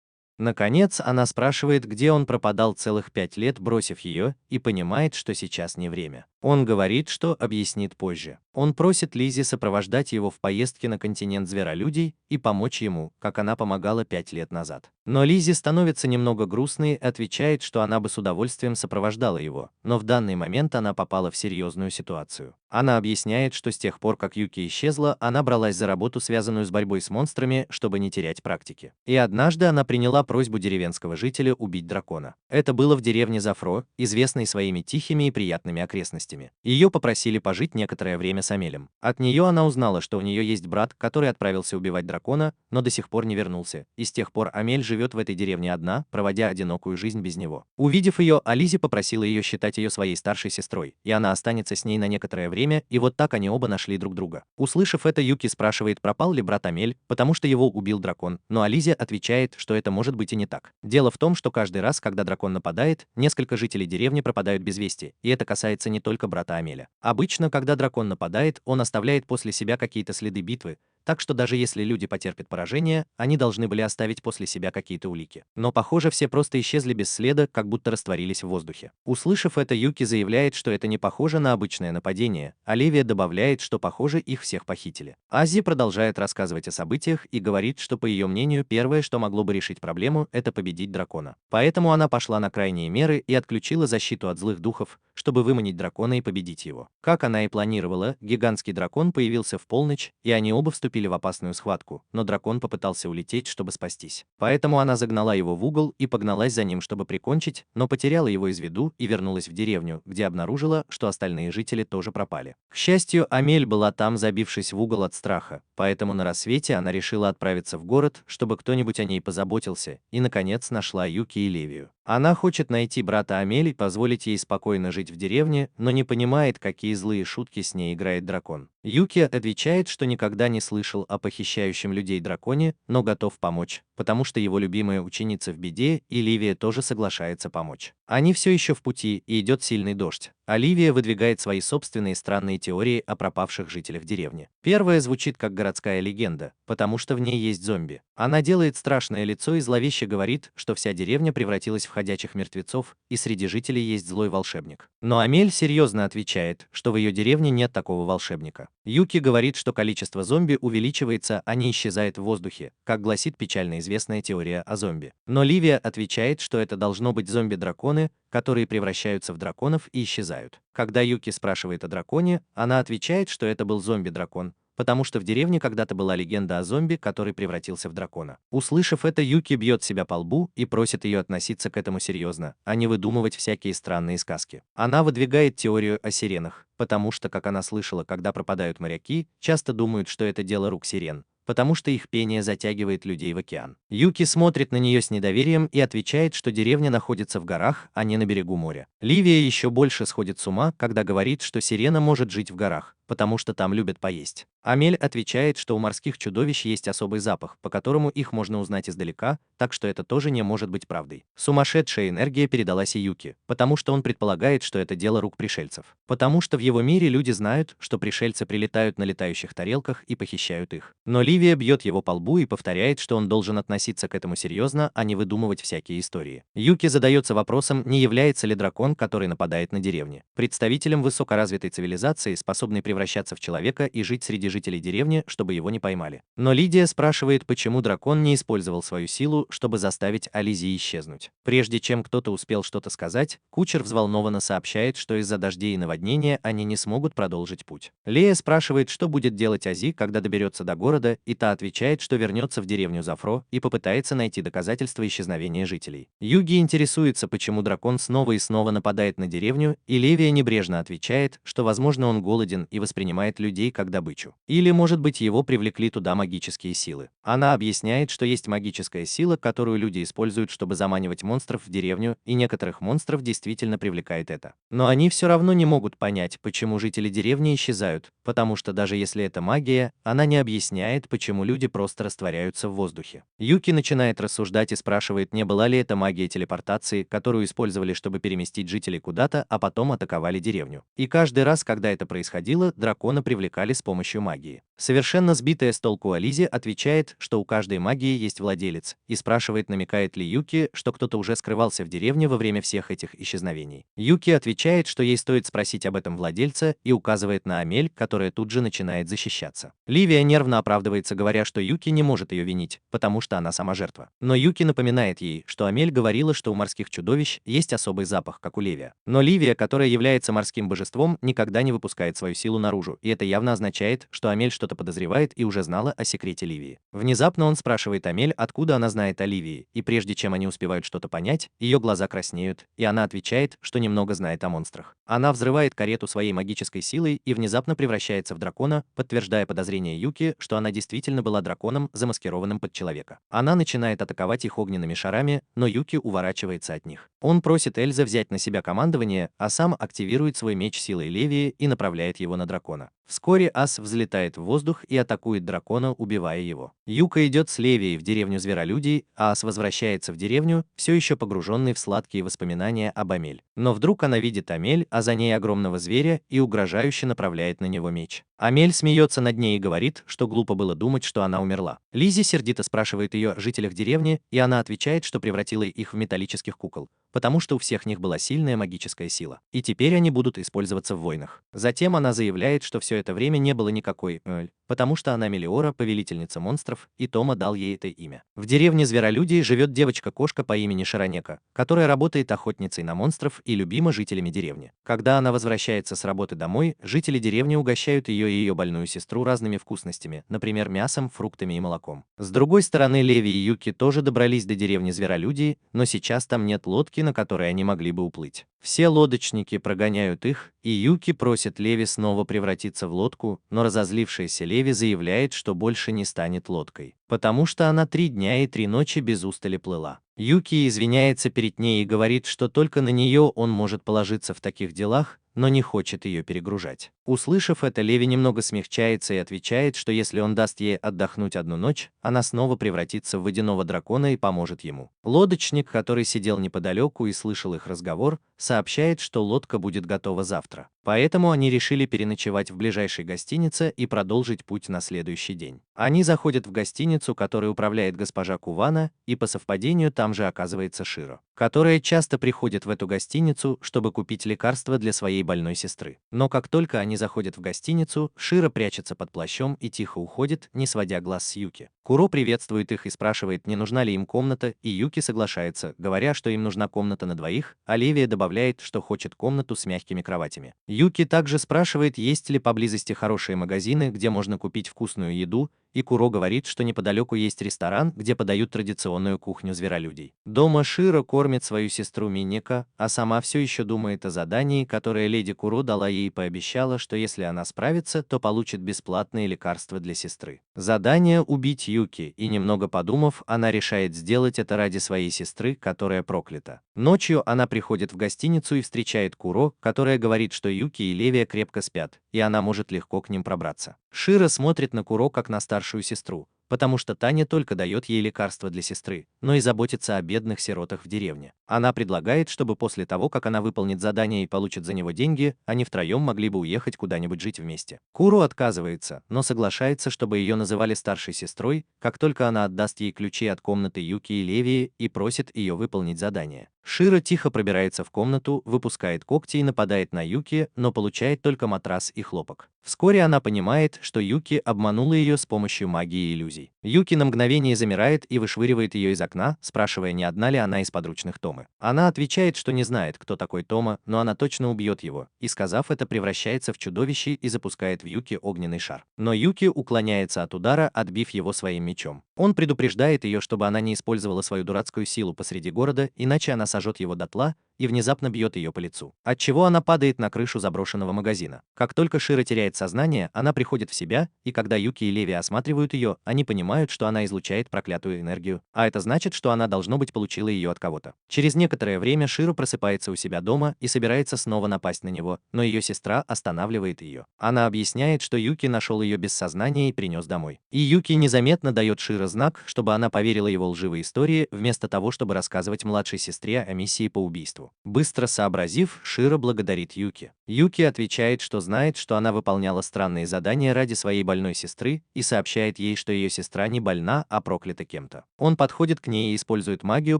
Наконец, она спрашивает, где он пропадал целых 5 лет, бросив ее, и понимает, что сейчас не время. Он говорит, что объяснит позже. Он просит Лиззи сопровождать его в поездке на континент зверолюдей и помочь ему, как она помогала 5 лет назад. Но Лиззи становится немного грустной и отвечает, что она бы с удовольствием сопровождала его, но в данный момент она попала в серьезную ситуацию. Она объясняет, что с тех пор, как Юки исчезла, она бралась за работу, связанную с борьбой с монстрами, чтобы не терять практики. И однажды она приняла просьбу деревенского жителя убить дракона. Это было в деревне Зафро, известной своими тихими и приятными окрестностями. Ее попросили пожить некоторое время с Амелем. От нее она узнала, что у нее есть брат, который отправился убивать дракона, но до сих пор не вернулся, и с тех пор Амель живет в этой деревне одна, проводя одинокую жизнь без него. Увидев ее, Ализи попросила ее считать ее своей старшей сестрой, и она останется с ней на некоторое время, и вот так они оба нашли друг друга. Услышав это, Юки спрашивает, пропал ли брат Амель, потому что его убил дракон, но Ализи отвечает, что это может быть и не так. Дело в том, что каждый раз, когда дракон нападает, несколько жителей деревни пропадают без вести, и это касается не только брата Амеля. Обычно, когда дракон нападает, он оставляет после себя какие-то следы битвы, так что даже если люди потерпят поражение, они должны были оставить после себя какие-то улики. Но похоже, все просто исчезли без следа, как будто растворились в воздухе. Услышав это, Юки заявляет, что это не похоже на обычное нападение, а Ливия добавляет, что похоже их всех похитили. Ази продолжает рассказывать о событиях и говорит, что по ее мнению первое, что могло бы решить проблему, это победить дракона. Поэтому она пошла на крайние меры и отключила защиту от злых духов, чтобы выманить дракона и победить его. Как она и планировала, гигантский дракон появился в полночь, и они оба вступили в опасную схватку, но дракон попытался улететь, чтобы спастись. Поэтому она загнала его в угол и погналась за ним, чтобы прикончить, но потеряла его из виду и вернулась в деревню, где обнаружила, что остальные жители тоже пропали. К счастью, Амель была там, забившись в угол от страха, поэтому на рассвете она решила отправиться в город, чтобы кто-нибудь о ней позаботился, и, наконец, нашла Юки и Ливию. Она хочет найти брата Амели и позволить ей спокойно жить в деревне, но не понимает, какие злые шутки с ней играет дракон. Юки отвечает, что никогда не слышал о похищающем людей драконе, но готов помочь, потому что его любимая ученица в беде, и Ливия тоже соглашается помочь. Они все еще в пути, и идет сильный дождь. Оливия выдвигает свои собственные странные теории о пропавших жителях деревни. Первая звучит как городская легенда, потому что в ней есть зомби. Она делает страшное лицо и зловеще говорит, что вся деревня превратилась в ходячих мертвецов, и среди жителей есть злой волшебник. Но Амель серьезно отвечает, что в ее деревне нет такого волшебника. Юки говорит, что количество зомби увеличивается, а не исчезает в воздухе, как гласит печально известная теория о зомби. Но Ливия отвечает, что это должно быть зомби-драконы, которые превращаются в драконов и исчезают. Когда Юки спрашивает о драконе, она отвечает, что это был зомби-дракон, потому что в деревне когда-то была легенда о зомби, который превратился в дракона. Услышав это, Юки бьет себя по лбу и просит ее относиться к этому серьезно, а не выдумывать всякие странные сказки. Она выдвигает теорию о сиренах, потому что, как она слышала, когда пропадают моряки, часто думают, что это дело рук сирен, потому что их пение затягивает людей в океан. Юки смотрит на нее с недоверием и отвечает, что деревня находится в горах, а не на берегу моря. Ливия еще больше сходит с ума, когда говорит, что сирена может жить в горах, потому что там любят поесть. Амель отвечает, что у морских чудовищ есть особый запах, по которому их можно узнать издалека, так что это тоже не может быть правдой. Сумасшедшая энергия передалась и Юки, потому что он предполагает, что это дело рук пришельцев. Потому что в его мире люди знают, что пришельцы прилетают на летающих тарелках и похищают их. Но Ливия бьет его по лбу и повторяет, что он должен относиться к этому серьезно, а не выдумывать всякие истории. Юки задается вопросом, не является ли дракон, который нападает на деревни, представителем высокоразвитой цивилизации, способной превращаться в человека и жить среди жителей деревни, чтобы его не поймали. Но Лидия спрашивает, почему дракон не использовал свою силу, чтобы заставить Ализии исчезнуть. Прежде чем кто-то успел что-то сказать, кучер взволнованно сообщает, что из-за дождей и наводнения они не смогут продолжить путь. Лея спрашивает, что будет делать Ази, когда доберется до города, и та отвечает, что вернется в деревню Зафро и попытается найти доказательства исчезновения жителей. Юги интересуется, почему дракон снова и снова нападает на деревню, и Левия небрежно отвечает, что, возможно, он голоден и воспринимает людей как добычу. Или, может быть, его привлекли туда магические силы. Она объясняет, что есть магическая сила, которую люди используют, чтобы заманивать монстров в деревню, и некоторых монстров действительно привлекает это. Но они все равно не могут понять, почему жители деревни исчезают, потому что даже если это магия, она не объясняет, почему люди просто растворяются в воздухе. Юки начинает рассуждать и спрашивает, не была ли это магия телепортации, которую использовали, чтобы переместить жителей куда-то, а потом атаковали деревню. И каждый раз, когда это происходило, дракона привлекали с помощью магии. Совершенно сбитая с толку Ализи отвечает, что у каждой магии есть владелец, и спрашивает, намекает ли Юки, что кто-то уже скрывался в деревне во время всех этих исчезновений. Юки отвечает, что ей стоит спросить об этом владельца, и указывает на Амель, которая тут же начинает защищаться. Ливия нервно оправдывается, говоря, что Юки не может ее винить, потому что она сама жертва. Но Юки напоминает ей, что Амель говорила, что у морских чудовищ есть особый запах, как у Ливия. Но Ливия, которая является морским божеством, никогда не выпускает свою силу наружу, и это явно означает, что Амель что-то подозревает и уже знала о секрете Ливии. Внезапно он спрашивает Амель, откуда она знает о Ливии, и прежде чем они успевают что-то понять, ее глаза краснеют, и она отвечает, что немного знает о монстрах. Она взрывает карету своей магической силой и внезапно превращается в дракона, подтверждая подозрение Юки, что она действительно была драконом, замаскированным под человека. Она начинает атаковать их огненными шарами, но Юки уворачивается от них. Он просит Эльза взять на себя командование, а сам активирует свой меч силой Левии и направляет его на дракона. Вскоре Ас взлетает в воздух и атакует дракона, убивая его. Юка идет с Левией в деревню зверолюдей, а Ас возвращается в деревню, все еще погруженный в сладкие воспоминания об Амель. Но вдруг она видит Амель, а за ней огромного зверя, и угрожающе направляет на него меч. Амель смеется над ней и говорит, что глупо было думать, что она умерла. Лиззи сердито спрашивает ее о жителях деревни, и она отвечает, что превратила их в металлических кукол, потому что у всех них была сильная магическая сила, и теперь они будут использоваться в войнах. Затем она заявляет, что все это время не было никакой Эль, потому что она Мелиора, повелительница монстров, и Тома дал ей это имя. В деревне Зверолюдей живет девочка-кошка по имени Шаронека, которая работает охотницей на монстров и любима жителями деревни. Когда она возвращается с работы домой, жители деревни угощают ее и ее больную сестру разными вкусностями, например, мясом, фруктами и молоком. С другой стороны, Леви и Юки тоже добрались до деревни Зверолюдей, но сейчас там нет лодки, на которой они могли бы уплыть. Все лодочники прогоняют их, и Юки просит Леви снова превратиться в лодку, но разозлившаяся Леви заявляет, что больше не станет лодкой, потому что она 3 дня и 3 ночи без устали плыла. Юки извиняется перед ней и говорит, что только на нее он может положиться в таких делах, но не хочет ее перегружать. Услышав это, Леви немного смягчается и отвечает, что если он даст ей отдохнуть 1 ночь, она снова превратится в водяного дракона и поможет ему. Лодочник, который сидел неподалеку и слышал их разговор, сообщает, что лодка будет готова завтра. Поэтому они решили переночевать в ближайшей гостинице и продолжить путь на следующий день. Они заходят в гостиницу, которой управляет госпожа Кувана, и по совпадению там же оказывается Широ, которая часто приходит в эту гостиницу, чтобы купить лекарства для своей больной сестры. Но как только они заходят в гостиницу, Широ прячется под плащом и тихо уходит, не сводя глаз с Юки. Куро приветствует их и спрашивает, не нужна ли им комната, и Юки соглашается, говоря, что им нужна комната на двоих, а Левия добавляет, что хочет комнату с мягкими кроватями. Юки также спрашивает, есть ли поблизости хорошие магазины, где можно купить вкусную еду, и Куро говорит, что неподалеку есть ресторан, где подают традиционную кухню зверолюдей. Дома Широ кормит свою сестру Минека, а сама все еще думает о задании, которое леди Куро дала ей и пообещала, что если она справится, то получит бесплатные лекарства для сестры. Задание — убить Юки, и немного подумав, она решает сделать это ради своей сестры, которая проклята. Ночью она приходит в гостиницу и встречает Куро, которая говорит, что Юки и Левия крепко спят, и она может легко к ним пробраться. Широ смотрит на Куро как на старшую сестру, потому что та не только дает ей лекарства для сестры, но и заботится о бедных сиротах в деревне. Она предлагает, чтобы после того, как она выполнит задание и получит за него деньги, они втроем могли бы уехать куда-нибудь жить вместе. Куро отказывается, но соглашается, чтобы ее называли старшей сестрой, как только она отдаст ей ключи от комнаты Юки и Левии и просит ее выполнить задание. Широ тихо пробирается в комнату, выпускает когти и нападает на Юки, но получает только матрас и хлопок. Вскоре она понимает, что Юки обманула ее с помощью магии и иллюзий. Юки на мгновение замирает и вышвыривает ее из окна, спрашивая, не одна ли она из подручных Томы. Она отвечает, что не знает, кто такой Тома, но она точно убьет его, и, сказав это, превращается в чудовище и запускает в Юки огненный шар. Но Юки уклоняется от удара, отбив его своим мечом. Он предупреждает ее, чтобы она не использовала свою дурацкую силу посреди города, иначе она сожжет его дотла, и внезапно бьет ее по лицу, отчего она падает на крышу заброшенного магазина. Как только Широ теряет сознание, она приходит в себя, и когда Юки и Леви осматривают ее, они понимают, что она излучает проклятую энергию, а это значит, что она, должно быть, получила ее от кого-то. Через некоторое время Широ просыпается у себя дома и собирается снова напасть на него, но ее сестра останавливает ее. Она объясняет, что Юки нашел ее без сознания и принес домой. И Юки незаметно дает Широ знак, чтобы она поверила его лживой истории, вместо того, чтобы рассказывать младшей сестре о миссии по убийству. Быстро сообразив, Широ благодарит Юки. Юки отвечает, что знает, что она выполняла странные задания ради своей больной сестры, и сообщает ей, что ее сестра не больна, а проклята кем-то. Он подходит к ней и использует магию,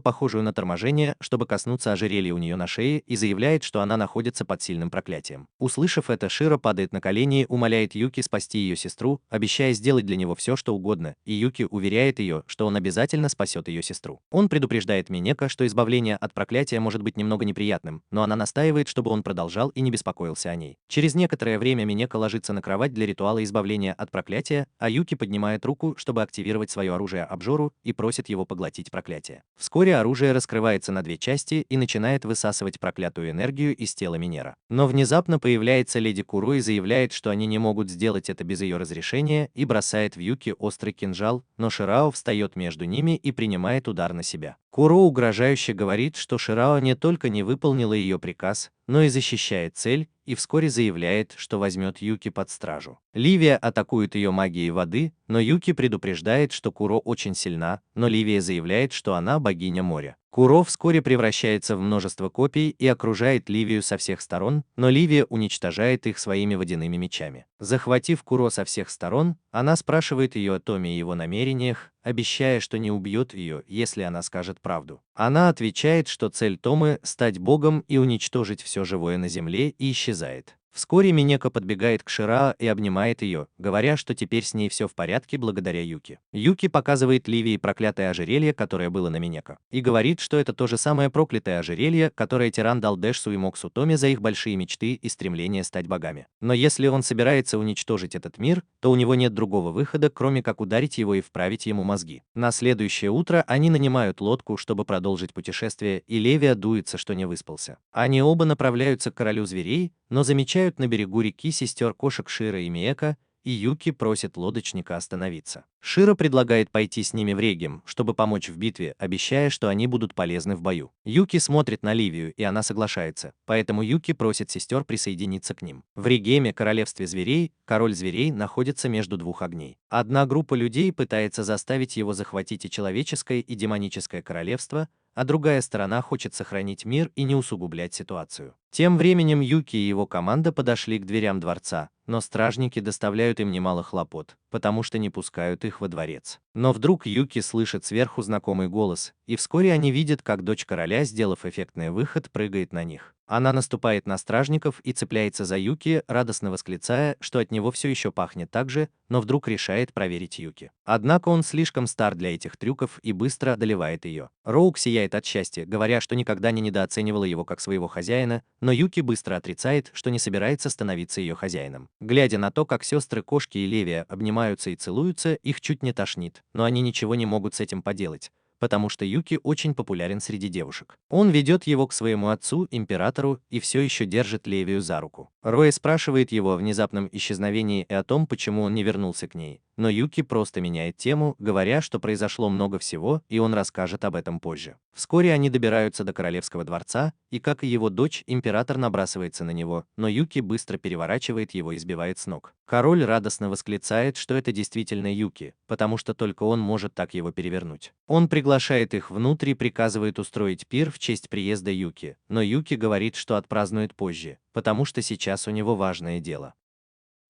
похожую на торможение, чтобы коснуться ожерелья у нее на шее, и заявляет, что она находится под сильным проклятием. Услышав это, Широ падает на колени и умоляет Юки спасти ее сестру, обещая сделать для него все, что угодно, и Юки уверяет ее, что он обязательно спасет ее сестру. Он предупреждает Минека, что избавление от проклятия может быть немного неприятным, но она настаивает, чтобы он продолжал и не беспокоился о ней. Через некоторое время Минека ложится на кровать для ритуала избавления от проклятия, а Юки поднимает руку, чтобы активировать свое оружие обжору, и просит его поглотить проклятие. Вскоре оружие раскрывается на 2 части и начинает высасывать проклятую энергию из тела Минера. Но внезапно появляется леди Куро и заявляет, что они не могут сделать это без ее разрешения, и бросает в Юки острый кинжал, но Ширао встает между ними и принимает удар на себя. Куро угрожающе говорит, что Ширао не только не выполнила ее приказ, но и защищает цель, и вскоре заявляет, что возьмет Юки под стражу. Ливия атакует ее магией воды, но Юки предупреждает, что Куро очень сильна, но Ливия заявляет, что она богиня моря. Куро вскоре превращается в множество копий и окружает Ливию со всех сторон, но Ливия уничтожает их своими водяными мечами. Захватив Куро со всех сторон, она спрашивает ее о Томе и его намерениях, обещая, что не убьет ее, если она скажет правду. Она отвечает, что цель Томы – стать богом и уничтожить все живое на земле, и исчезает. Вскоре Минека подбегает к Шираа и обнимает ее, говоря, что теперь с ней все в порядке благодаря Юки. Юки показывает Ливии проклятое ожерелье, которое было на Минека, и говорит, что это то же самое проклятое ожерелье, которое тиран дал Дэшсу и Моксу Томе за их большие мечты и стремление стать богами. Но если он собирается уничтожить этот мир, то у него нет другого выхода, кроме как ударить его и вправить ему мозги. На следующее утро они нанимают лодку, чтобы продолжить путешествие, и Левия дуется, что не выспался. Они оба направляются к королю зверей, но замечают на берегу реки сестер кошек Шира и Миека, и Юки просит лодочника остановиться. Шира предлагает пойти с ними в Регим, чтобы помочь в битве, обещая, что они будут полезны в бою. Юки смотрит на Ливию, и она соглашается, поэтому Юки просит сестер присоединиться к ним. В Регеме, королевстве зверей, король зверей находится между двух огней. Одна группа людей пытается заставить его захватить и человеческое, и демоническое королевство, а другая сторона хочет сохранить мир и не усугублять ситуацию. Тем временем Юки и его команда подошли к дверям дворца, но стражники доставляют им немало хлопот, потому что не пускают их во дворец. Но вдруг Юки слышит сверху знакомый голос, и вскоре они видят, как дочь короля, сделав эффектный выход, прыгает на них. Она наступает на стражников и цепляется за Юки, радостно восклицая, что от него все еще пахнет так же, но вдруг решает проверить Юки. Однако он слишком стар для этих трюков и быстро одолевает ее. Роук сияет от счастья, говоря, что никогда не недооценивала его как своего хозяина, но Юки быстро отрицает, что не собирается становиться ее хозяином. Глядя на то, как сестры Кошки и Левия обнимаются и целуются, их чуть не тошнит, но они ничего не могут с этим поделать, потому что Юки очень популярен среди девушек. Он ведет его к своему отцу, императору, и все еще держит Левию за руку. Рой спрашивает его о внезапном исчезновении и о том, почему он не вернулся к ней, но Юки просто меняет тему, говоря, что произошло много всего, и он расскажет об этом позже. Вскоре они добираются до королевского дворца, и, как и его дочь, император набрасывается на него, но Юки быстро переворачивает его и сбивает с ног. Король радостно восклицает, что это действительно Юки, потому что только он может так его перевернуть. Он приглашает их внутрь и приказывает устроить пир в честь приезда Юки, но Юки говорит, что отпразднует позже, потому что сейчас у него важное дело.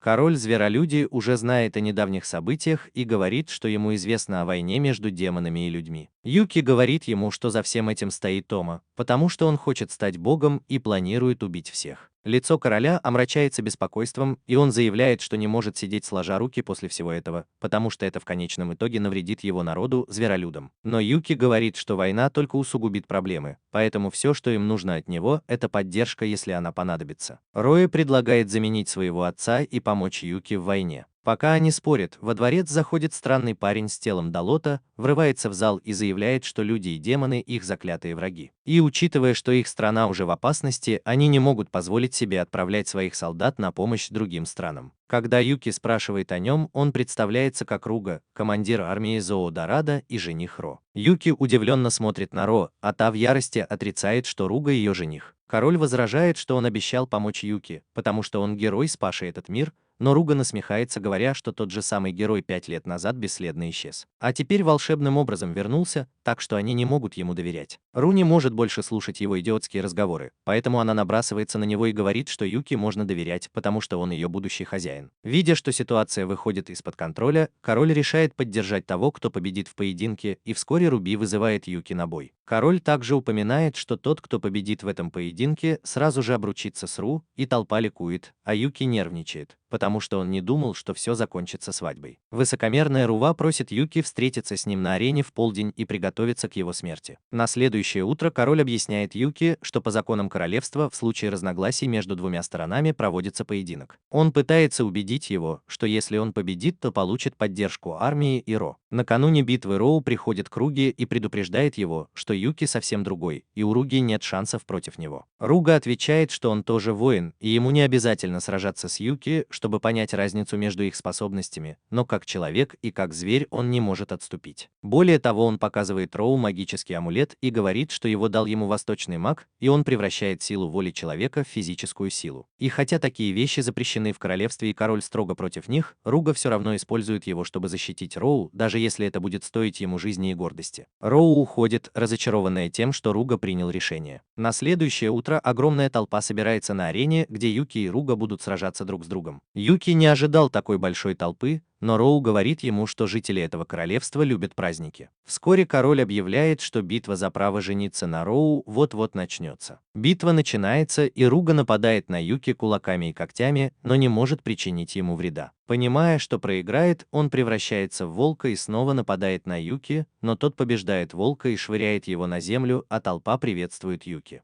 Король Зверолюди уже знает о недавних событиях и говорит, что ему известно о войне между демонами и людьми. Юки говорит ему, что за всем этим стоит Тома, потому что он хочет стать богом и планирует убить всех. Лицо короля омрачается беспокойством, и он заявляет, что не может сидеть сложа руки после всего этого, потому что это в конечном итоге навредит его народу, зверолюдам. Но Юки говорит, что война только усугубит проблемы, поэтому все, что им нужно от него, это поддержка, если она понадобится. Рои предлагает заменить своего отца и помочь Юки в войне. Пока они спорят, во дворец заходит странный парень с телом Далота, врывается в зал и заявляет, что люди и демоны – их заклятые враги. И учитывая, что их страна уже в опасности, они не могут позволить себе отправлять своих солдат на помощь другим странам. Когда Юки спрашивает о нем, он представляется как Руга, командир армии Зоодорада и жених Ро. Юки удивленно смотрит на Ро, а та в ярости отрицает, что Руга ее жених. Король возражает, что он обещал помочь Юки, потому что он герой, спасший этот мир, но Руга насмехается, говоря, что тот же самый герой 5 лет назад бесследно исчез. А теперь волшебным образом вернулся, так что они не могут ему доверять. Ру не может больше слушать его идиотские разговоры, поэтому она набрасывается на него и говорит, что Юки можно доверять, потому что он ее будущий хозяин. Видя, что ситуация выходит из-под контроля, король решает поддержать того, кто победит в поединке, и вскоре Руби вызывает Юки на бой. Король также упоминает, что тот, кто победит в этом поединке, сразу же обручится с Ру, и толпа ликует, а Юки нервничает, потому что он не думал, что все закончится свадьбой. Высокомерная Рува просит Юки встретиться с ним на арене в полдень и приготовиться к его смерти. На следующее утро король объясняет Юки, что по законам королевства в случае разногласий между двумя сторонами проводится поединок. Он пытается убедить его, что если он победит, то получит поддержку армии и Ро. Накануне битвы Роу приходит к Руге и предупреждает его, что Юки совсем другой, и у Руги нет шансов против него. Руга отвечает, что он тоже воин, и ему не обязательно сражаться с Юки, чтобы понять разницу между их способностями, но как человек и как зверь он не может отступить. Более того, он показывает Роу магический амулет и говорит, что его дал ему восточный маг, и он превращает силу воли человека в физическую силу. И хотя такие вещи запрещены в королевстве и король строго против них, Руга все равно использует его, чтобы защитить Роу, даже если это будет стоить ему жизни и гордости. Роу уходит, разочарованная тем, что Руга принял решение. На следующее утро огромная толпа собирается на арене, где Юки и Руга будут сражаться друг с другом. Юки не ожидал такой большой толпы, но Роу говорит ему, что жители этого королевства любят праздники. Вскоре король объявляет, что битва за право жениться на Роу вот-вот начнется. Битва начинается, и Руга нападает на Юки кулаками и когтями, но не может причинить ему вреда. Понимая, что проиграет, он превращается в волка и снова нападает на Юки, но тот побеждает волка и швыряет его на землю, а толпа приветствует Юки.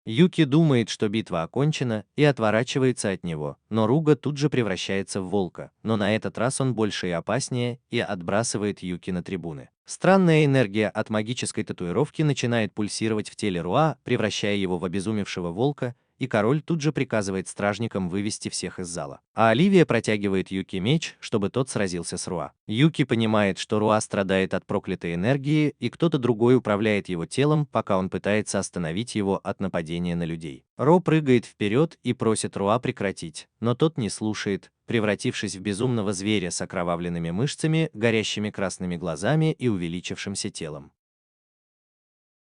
Юки думает, что битва окончена, и отворачивается от него, но Руга тут же превращается в волка, но на этот раз он больше и опаснее, и отбрасывает Юки на трибуны. Странная энергия от магической татуировки начинает пульсировать в теле Руа, превращая его в обезумевшего волка, и король тут же приказывает стражникам вывести всех из зала. А Оливия протягивает Юки меч, чтобы тот сразился с Руа. Юки понимает, что Руа страдает от проклятой энергии, и кто-то другой управляет его телом, пока он пытается остановить его от нападения на людей. Ро прыгает вперед и просит Руа прекратить, но тот не слушает, превратившись в безумного зверя с окровавленными мышцами, горящими красными глазами и увеличившимся телом.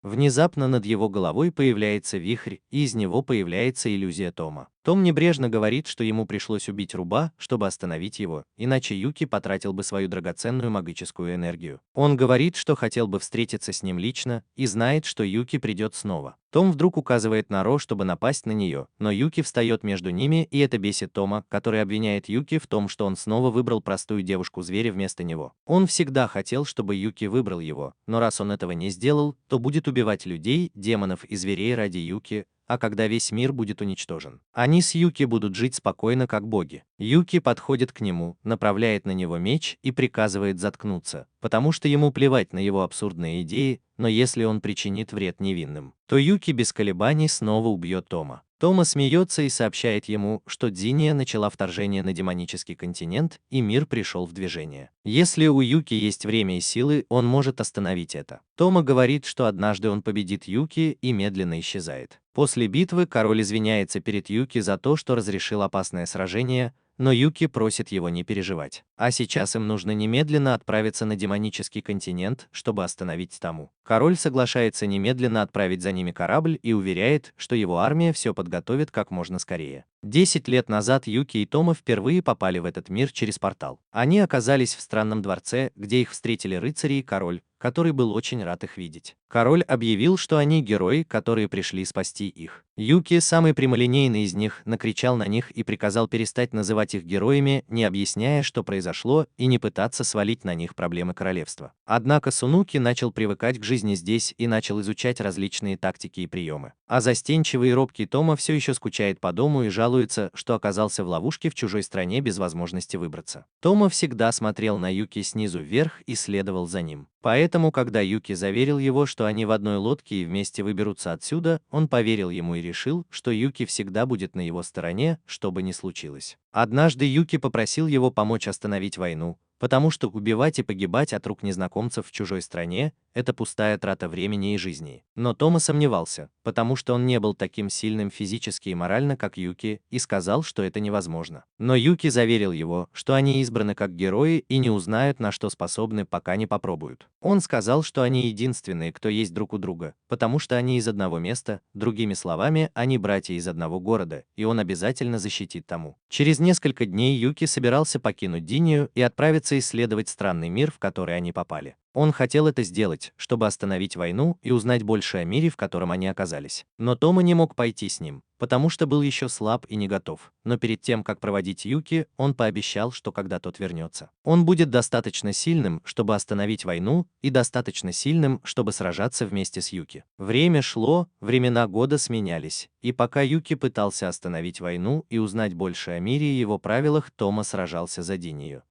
Внезапно над его головой появляется вихрь, и из него появляется иллюзия Тома. Том небрежно говорит, что ему пришлось убить Руба, чтобы остановить его, иначе Юки потратил бы свою драгоценную магическую энергию. Он говорит, что хотел бы встретиться с ним лично, и знает, что Юки придет снова. Том вдруг указывает на Ро, чтобы напасть на нее, но Юки встает между ними, и это бесит Тома, который обвиняет Юки в том, что он снова выбрал простую девушку-зверя вместо него. Он всегда хотел, чтобы Юки выбрал его, но раз он этого не сделал, то будет убивать людей, демонов и зверей ради Юки, а когда весь мир будет уничтожен, они с Юки будут жить спокойно, как боги. Юки подходит к нему, направляет на него меч и приказывает заткнуться, потому что ему плевать на его абсурдные идеи, но если он причинит вред невинным, то Юки без колебаний снова убьет Тома. Тома смеется и сообщает ему, что Дзиния начала вторжение на демонический континент, и мир пришел в движение. Если у Юки есть время и силы, он может остановить это. Тома говорит, что однажды он победит Юки, и медленно исчезает. После битвы король извиняется перед Юки за то, что разрешил опасное сражение, но Юки просит его не переживать. А сейчас им нужно немедленно отправиться на демонический континент, чтобы остановить Тому. Король соглашается немедленно отправить за ними корабль и уверяет, что его армия все подготовит как можно скорее. 10 лет назад Юки и Тома впервые попали в этот мир через портал. Они оказались в странном дворце, где их встретили рыцари и король, который был очень рад их видеть. Король объявил, что они герои, которые пришли спасти их. Юки, самый прямолинейный из них, накричал на них и приказал перестать называть их героями, не объясняя, что произошло, и не пытаться свалить на них проблемы королевства. Однако Сунуки начал привыкать к жизни здесь и начал изучать различные тактики и приемы. А застенчивый и робкий Тома все еще скучает по дому и жалуется, что оказался в ловушке в чужой стране без возможности выбраться. Тома всегда смотрел на Юки снизу вверх и следовал за ним. Поэтому, когда Юки заверил его, что они в одной лодке и вместе выберутся отсюда, он поверил ему и решил, что Юки всегда будет на его стороне, что бы ни случилось. Однажды Юки попросил его помочь остановить войну, потому что убивать и погибать от рук незнакомцев в чужой стране – это пустая трата времени и жизни. Но Тома сомневался, потому что он не был таким сильным физически и морально, как Юки, и сказал, что это невозможно. Но Юки заверил его, что они избраны как герои и не узнают, на что способны, пока не попробуют. Он сказал, что они единственные, кто есть друг у друга, потому что они из одного места, другими словами, они братья из одного города, и он обязательно защитит Тому. Через несколько дней Юки собирался покинуть Динию и отправиться исследовать странный мир, в который они попали. Он хотел это сделать, чтобы остановить войну и узнать больше о мире, в котором они оказались. Но Тома не мог пойти с ним, потому что был еще слаб и не готов. Но перед тем, как проводить Юки, он пообещал, что когда тот вернется, он будет достаточно сильным, чтобы остановить войну, и достаточно сильным, чтобы сражаться вместе с Юки. Время шло, времена года сменялись, и пока Юки пытался остановить войну и узнать больше о мире и его правилах, Тома сражался за Динию.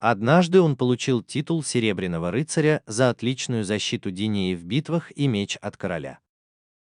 Однажды он получил титул Серебряного рыцаря за отличную защиту Динии в битвах и меч от короля.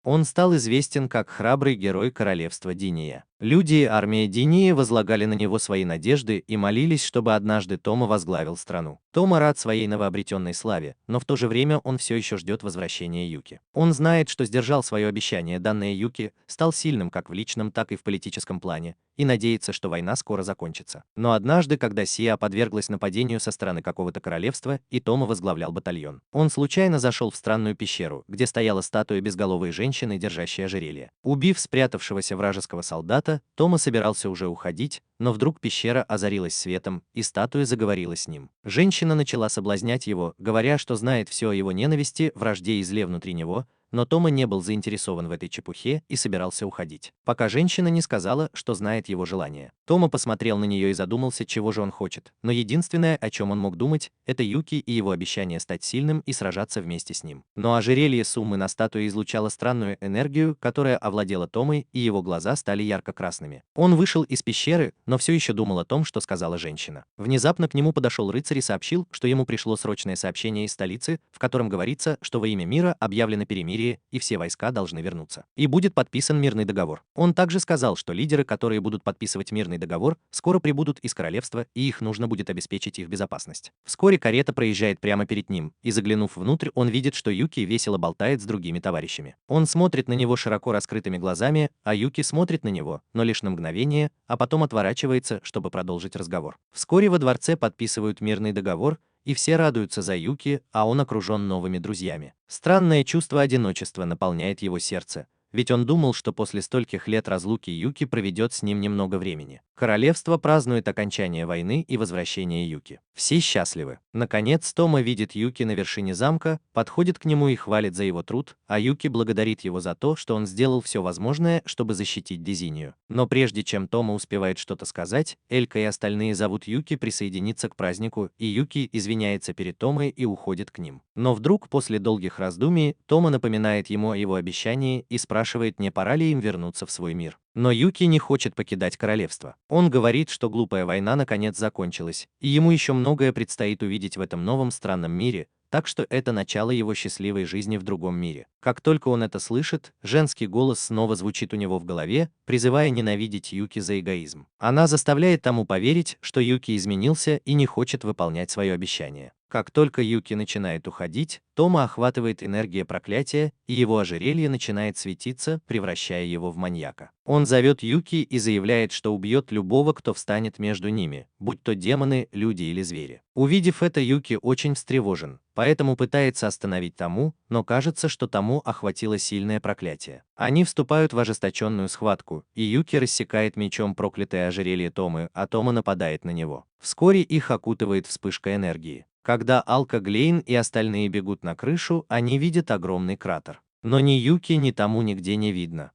Он стал известен как храбрый герой королевства Диния. Люди и армия Динии возлагали на него свои надежды и молились, чтобы однажды Тома возглавил страну. Тома рад своей новообретенной славе, но в то же время он все еще ждет возвращения Юки. Он знает, что сдержал свое обещание, данное Юки, стал сильным как в личном, так и в политическом плане, и надеется, что война скоро закончится. Но однажды, когда Сиа подверглась нападению со стороны какого-то королевства, и Тома возглавлял батальон, он случайно зашел в странную пещеру, где стояла статуя безголовой женщины, держащей ожерелье. Убив спрятавшегося вражеского солдата, Тома собирался уже уходить, но вдруг пещера озарилась светом, и статуя заговорила с ним. Женщина начала соблазнять его, говоря, что знает все о его ненависти, вражде и зле внутри него, но Тома не был заинтересован в этой чепухе и собирался уходить, пока женщина не сказала, что знает его желание. Тома посмотрел на нее и задумался, чего же он хочет, но единственное, о чем он мог думать, это Юки и его обещание стать сильным и сражаться вместе с ним. Но ожерелье Суммы на статуе излучало странную энергию, которая овладела Томой, и его глаза стали ярко-красными. Он вышел из пещеры, но все еще думал о том, что сказала женщина. Внезапно к нему подошел рыцарь и сообщил, что ему пришло срочное сообщение из столицы, в котором говорится, что во имя мира объявлено перемирие, и все войска должны вернуться. И будет подписан мирный договор. Он также сказал, что лидеры, которые будут подписывать мирный договор, скоро прибудут из королевства, и их нужно будет обеспечить их безопасность. Вскоре карета проезжает прямо перед ним, и заглянув внутрь, он видит, что Юки весело болтает с другими товарищами. Он смотрит на него широко раскрытыми глазами, а Юки смотрит на него, но лишь на мгновение, а потом отворачивается, чтобы продолжить разговор. Вскоре во дворце подписывают мирный договор, и все радуются за Юки, а он окружен новыми друзьями. Странное чувство одиночества наполняет его сердце, ведь он думал, что после стольких лет разлуки Юки проведет с ним немного времени. Королевство празднует окончание войны и возвращение Юки. Все счастливы. Наконец Тома видит Юки на вершине замка, подходит к нему и хвалит за его труд, а Юки благодарит его за то, что он сделал все возможное, чтобы защитить Дезинию. Но прежде чем Тома успевает что-то сказать, Элька и остальные зовут Юки присоединиться к празднику, и Юки извиняется перед Томой и уходит к ним. Но вдруг, после долгих раздумий, Тома напоминает ему о его обещании и спрашивает, не пора ли им вернуться в свой мир. Но Юки не хочет покидать королевство. Он говорит, что глупая война наконец закончилась, и ему еще многое предстоит увидеть в этом новом странном мире, так что это начало его счастливой жизни в другом мире. Как только он это слышит, женский голос снова звучит у него в голове, призывая ненавидеть Юки за эгоизм. Она заставляет Тому поверить, что Юки изменился и не хочет выполнять свое обещание. Как только Юки начинает уходить, Тома охватывает энергия проклятия, и его ожерелье начинает светиться, превращая его в маньяка. Он зовет Юки и заявляет, что убьет любого, кто встанет между ними, будь то демоны, люди или звери. Увидев это, Юки очень встревожен, поэтому пытается остановить Тому, но кажется, что Тому охватило сильное проклятие. Они вступают в ожесточенную схватку, и Юки рассекает мечом проклятое ожерелье Томы, а Тома нападает на него. Вскоре их окутывает вспышка энергии. Когда Алка, Глейн и остальные бегут на крышу, они видят огромный кратер. Но ни Юки, ни Тому нигде не видно.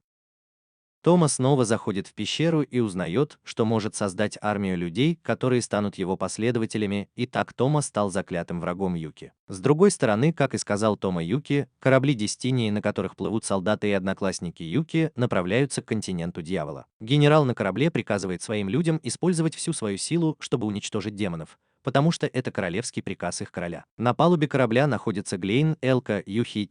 Тома снова заходит в пещеру и узнает, что может создать армию людей, которые станут его последователями, и так Тома стал заклятым врагом Юки. С другой стороны, как и сказал Тома Юки, корабли Дестинии, на которых плывут солдаты и одноклассники Юки, направляются к континенту дьявола. Генерал на корабле приказывает своим людям использовать всю свою силу, чтобы уничтожить демонов, потому что это королевский приказ их короля. На палубе корабля находятся Глейн, Элка, Юхи и